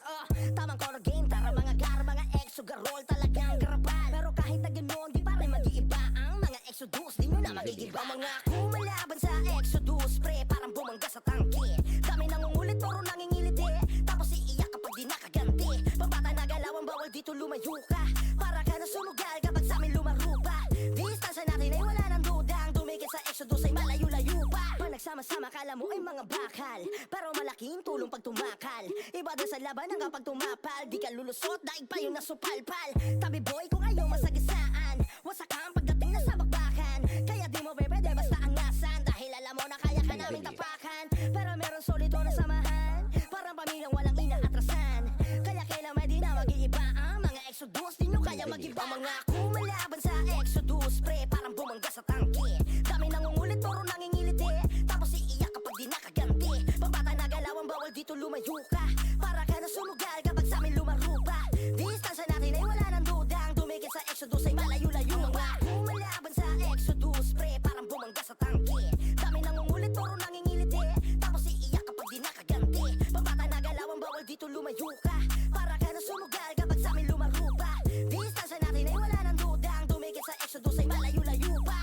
Tamang color game, tara mga gar, mga exogarol, talagang garapal. Pero kahit na ganoon, di pa rin mag-iiba ang mga Exodus, di nyo na magigiba. Ang mga kumalaban sa Exodus, pre, parang bumangga sa tangke. Dami nangungulit, puro nangingiliti, tapos iiyak kapag di nakaganti. Pambata na galawang bawal dito lumayo ka, para ka na sumugal kapag sa amin lumaro pa. Distansya natin ay wala ng duda, ang dumikit sa Exodus ay malayo-layo pa. Pag nagsama-sama kala mo ay mga bakal, pero malaking tulong pag tumakal. Iba din sa laban ang kapag tumapal, di ka lulusot, daig pa yung nasupalpal. Tabi boy kung ayaw masagisaan, wasak ang pagdating na sa bakbakan. Kaya di mo pwede basta angasan, dahil alam mo na kaya ka namin tapakan. Pero meron solito na samahan, parang pamilyang walang inaatrasan. Kaya kailan may di na mag-iiba ang mga Exodus, di nyo kaya mag-iba. Ang mga kumalaban sa Exodus, pre, parang bumangga sa tangke. Dami nangungulit, puro nangingiliti, tapos iiyak kapag di nakaganti. Pambata na galawang bawal dito lumayo ka, para ka na sumugal kapag sa amin lumaro pa. Distansya natin ay wala ng duda, ang dumikit sa Exodus ay malayo-layo. Ang mga kumalaban sa Exodus, pre, parang bumangga sa tangke. Dami nangungulit, puro nangingiliti, tapos iiyak kapag di nakaganti. Pambata na galawang bawal dito lumayo ka, para ka na sumugal kapag sa amin lumaro pa. Distansya natin ay wala ng duda, ang dumikit sa Exodus ay malayo-layo pa.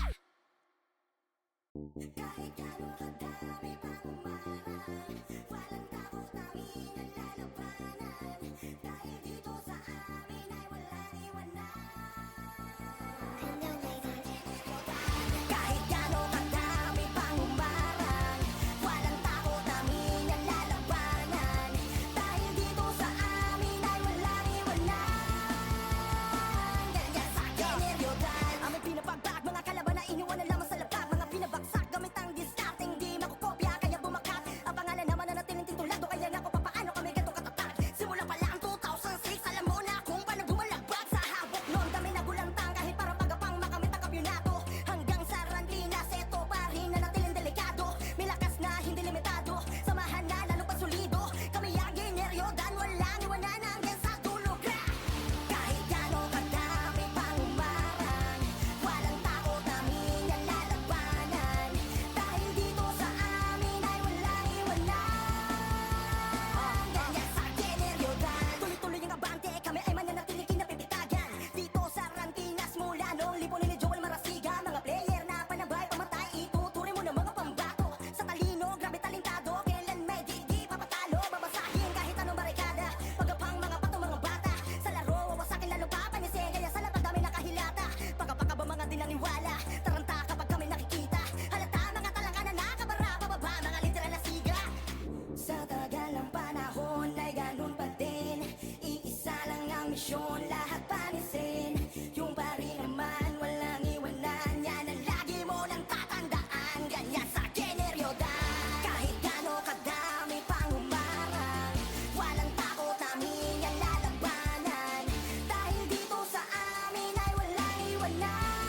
Kahit gano'ng kadami pang umarang, walang takot namin ang lalabanan. Dahil dito sa amin ay walang iwanan. Kahit gano'ng kadami pang umarang, walang takot namin ang lalabanan. Dahil dito sa amin ay walang iwanan. Ganyan sa akin, Eryodan, aming pinapagbag, mga kalaban na iniwan na lamang sa labag. Mga pinabagsak gamit ang discarding misyon, lahat panisin. Yung pari naman, walang iwanan. Yan ang lagi mo nang tatandaan. Ganyan sa generyodan. Kahit gano'n kadami pang umarang, walang takot namin yan lalabanan. Dahil dito sa amin ay walang iwanan.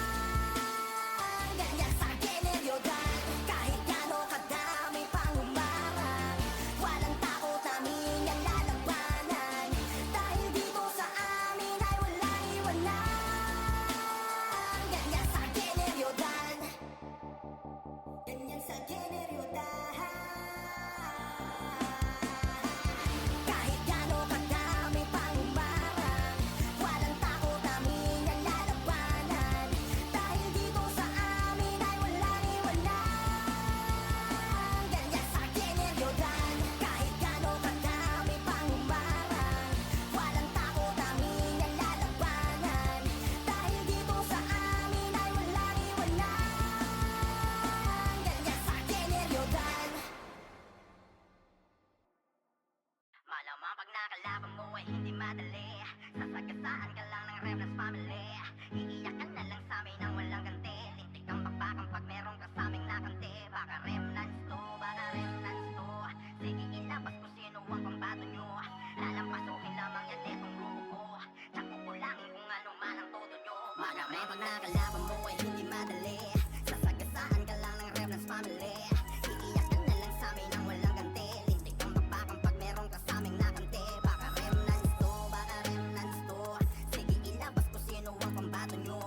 Ganyan sa generyodan. Kahit gano'n kadami pang umarang, walang takot namin yan lalabanan. Dahil dito sa amin ay walang iwanan. Ganyan sa generyodan. Ganyan sa generyodan. Kahit gano'n kadami pang umarang, walang takot namin yan lalabanan. Dahil dito sa amin ay walang iwanan. Ganyan sa generyodan. Kahit gano'n kadami pang umarang, walang takot namin yan lalabanan. Dahil dito sa amin ay walang iwanan. Ganyan sa generyodan. Malamang pag nakalaban mo ay hindi madali. Sasagasaan ka lang ng Remnants family. Iiyak ka na lang sa amin nang walang ganti. Lintik kang bakbakang pag meron ka sa aming nakante. Baka Remnants to, baka Remnants to. Sige ilabas kung sino ang pambato nyo. Lalampasukin lamang yan etong grupo ko. Tsaka kukulangin kung ano man ang todo nyo. Malamang pag nakalaban mo ay hindi madali. Sasagasaan ka lang ng Remnants family. Iiyak ka na lang sa amin nang walang ganti. Lintik kang bakbakang pag meron ka sa aming nakante. Baka Remnants to, baka Remnants to. Sige ilabas kung sino ang pambato nyo.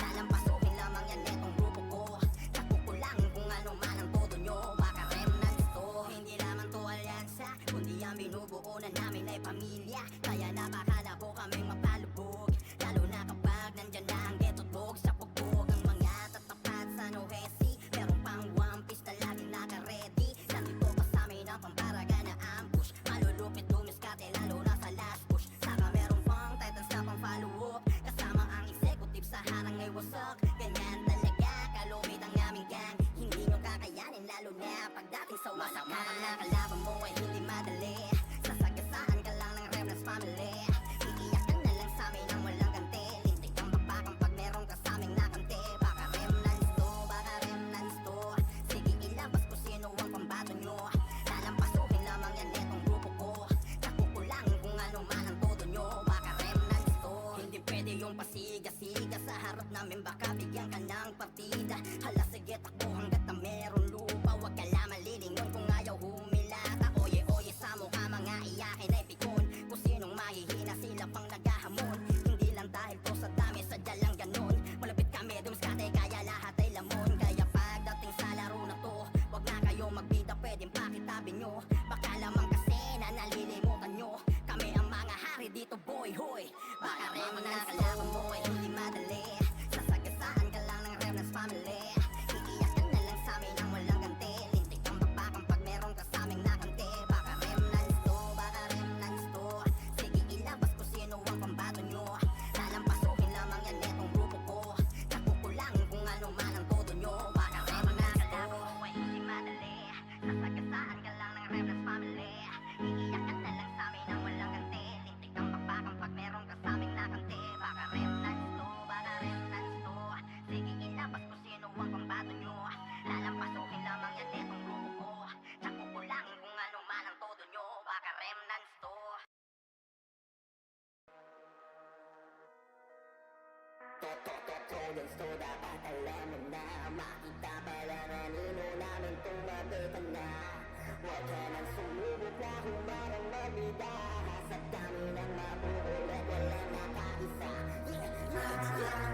Lalampasukin lamang yan etong grupo ko. Tsaka kukulangin kung ano man ang todo nyo. Baka Remnants to. Hindi lamang to alyansa, kundi ang binubuo na namin ay pamilya. Kaya napakalabo kaming mapalubog. Lalo na kapag nandyan na ang ghetto't bog. Sa pugbog ang mga tatapat sa Nohesi. Meron pang One Piece na laging naka-ready. Nandito pa sa amin ang pamparaga na ambush. Malulupit dumiskate lalo na sa last push. Saka meron pang titans na pang follow up. Kasama ang executive sa harang ay wasak. Ganyan talaga kalupit ang aming gang. Hindi nyo kakayanin lalo na pagdating sa wasak. Malamang nakalaban mo ay hindi madali. Sasagasaan ka lang ng Remnants family. Iiyak ka na lang sa amin nang walang ganti. Lintik kang bakbakang pag meron ka sa aming nakante. Baka Remnants to, baka Remnants to. Sige ilabas kung sino ang pambato nyo. Lalampasukin lamang yan etong grupo ko. Tsaka kukulangin kung ano man ang todo nyo. Baka Remnants to. Hindi pwede yung pasiga-siga sa harap namin. Baka bigyan ka ng partida. Hala sige takbo hanggat na meron lupa. Huwag ka lang malilingon kung ayaw humilata. Oye-oye sa mukha mga iyakin ay pikon. Kung sinong mahihina sila pang naghahamon. Hindi lang dahil to sa dami, sadya lang ganon. Malapit kami dumiskate kaya lahat ay lamon. Kaya pagdating sa laro na to, wag na kayo magbida, pwedeng pakitabi nyo. Baka lamang kasi na nalilimutan nyo. Kami ang mga hari dito boy hoy. Baka rin nakalaban mo ay hindi madali. Sasagasaan ka lang ng Remnants family. Iiyak ka na lang sa amin nang walang ganti. Lintik kang bakbakang pag meron ka sa aming nakante. Baka Remnants to, baka Remnants to. Sige ilabas kung sino ang pambato nyo. Lalampasukin lamang yan etong grupo ko. Tsaka kukulangin kung ano man ang todo nyo. Baka rin nakalaban mo ay hindi madali. Sasagasaan ka lang ng Remnants family. Iiyak ka na lang sa amin nang walang ganti. Lintik kang bakbakang pag meron ka sa aming nakante. Baka Remnants to, baka Remnants to. Sige ilabas kung sino ang pambato nyo. Lalampasukin lamang yan etong grupo ko. Tsaka kukulangin kung ano man ang todo nyo. Baka Remnants to. Totoo gusto dapat alam mo na. Makita pa lang anino namin tumabi ka na. Huwag ka nang sumubok na humarang magbida. Sa dami ng mabuhulit walang nakaisa.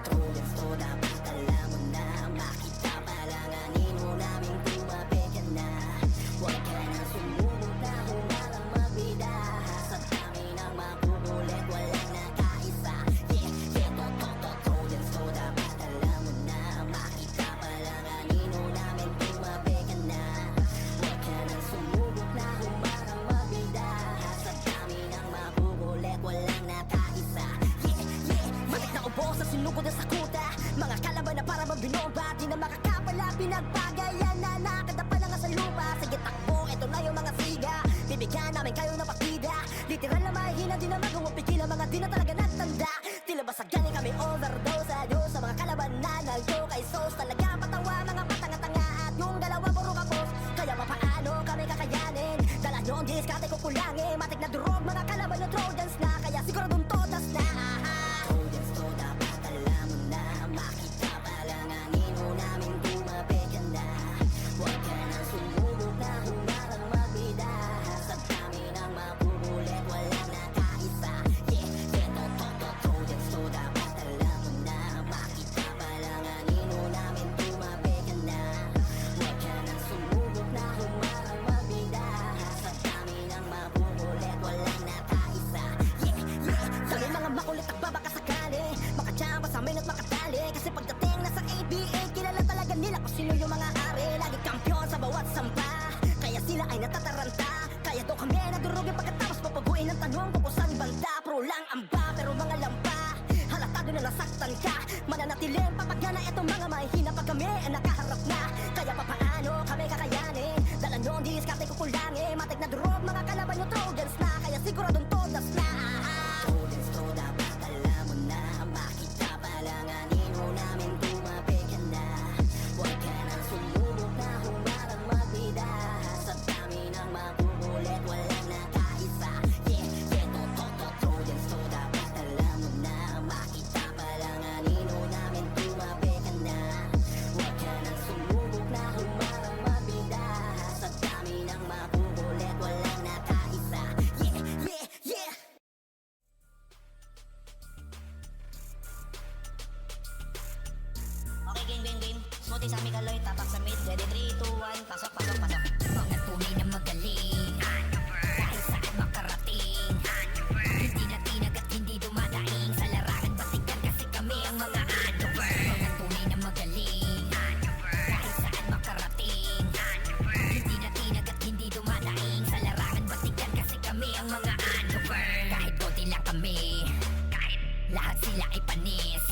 Totoo gusto dapat alam mo na. Makita pa lang anino namin tumabi ka na. Huwag ka nang sumubok na humarang magbida. Sa dami ng mabuhulit walang nakaisa. Totoo gusto dapat alam mo na. Makita pa lang anino namin tumabi ka na. Huwag ka nang sumubok na humarang magbida. Sa dami ng mabubulit walang nakaisa. Matik na ubo sa sinugod na sakuta. Mga matik na durog, mga kalaban ng Trojans na, kaya siguradong todas na. Trojans to, dapat alam mo na, makita pa lang ang ino namin, tumabi ka na. Huwag ka nang sumubok na humarang magbida, sa dami ng mabubulit, walang nakaisa. Yeah, Trojans to, dapat alam mo na, makita pa lang ang ino namin, tumabi ka na. Huwag ka nang sumubok na humarang magbida, sa dami ng mabubulit, walang nakaisa. Kami mga makulit at babaka sakali, makachamba sa amin at makatali, kasi pagdating na sa ABA, kilala talaga nila kung sino yung mga ari. Lagi kampiyon sa bawat sampa, kaya sila ay natataranta. Kaya daw kami nadurugin pagkatapos papaguin ang tanong kung saan banda. Pro lang amba, pero mga lampa, halatado na nasaktan ka. Mananatiling papagana itong mga mahihina pag kami ay nakaharap na. Kaya papaano kami kakayanin, dala nung diskarte kukulangin, matik na durog, mga kalaban yung Trojans na, kaya siguradong todas na. Trojans to, dapat alam mo na, makita pa lang ang ino namin, tumabi ka na. Huwag ka nang sumubok na humarang magbida, sa dami ng mabubulit, walang nakaisa. Trojans to, dapat alam mo na, makita pa lang ang ino namin, tumabi ka na. Huwag ka nang sumubok na humarang magbida, sa dami ng mabubulit, walang nakaisa. Yeah. Okay, game. Smoothie sa Mikaloy, tapak sa mid. Ready, 3, 2, 1, pasok. Mga tunay na magaling, kahit saan makarating. Hindi na tinag at hindi dumadaing, sa larangan batikan kasi kami ang mga underwear. Mga tunay na magaling, kahit saan makarating. Hindi na tinag at hindi dumadaing, sa larangan batikan kasi kami ang mga underwear. Kahit konti lang kami, lahat sila ay panis.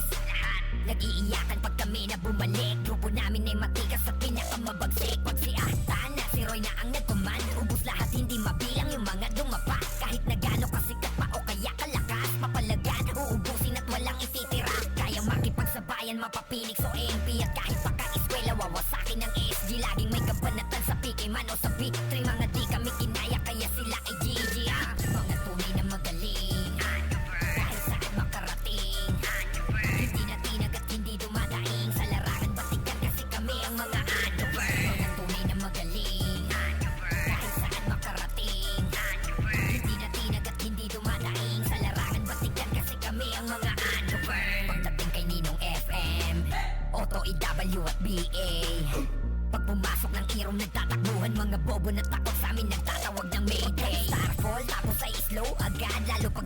Nag-iiyakan pag kami na bumalik, grupo namin ay matikas at pinakamabagsik. Pag si Ahtan na si Roy na ang nagkuman, ubus lahat hindi mabilang yung mga dumapa. Kahit na gano'n kasikat pa o kaya kalakas, papalagan, uubusin at walang ititira. Kaya makipagsabayan, mapapinig so MP. At kahit pa ka-eskwela, wawasakin ng SG. Laging may kabanatan sa PK man o sa P3. Mga di kami kinaya kaya sila ay GG. Mga tunay na magaling, kahit saan makarating. Hindi na tinag at hindi dumadaing, sa larangan batikan kasi kami ang mga underwear. Mga tunay na magaling, kahit saan makarating. Hindi na tinag at hindi dumadaing, sa larangan batikan kasi kami ang mga underwear. Pagdating kay Ninong FM, Otto, EW at BA, pag pumasok ng irong nagtatakbuhan, mga bobo na takot sa amin nagtatawag ng Mayday. Starfall tapos ay slow agad, lalo pag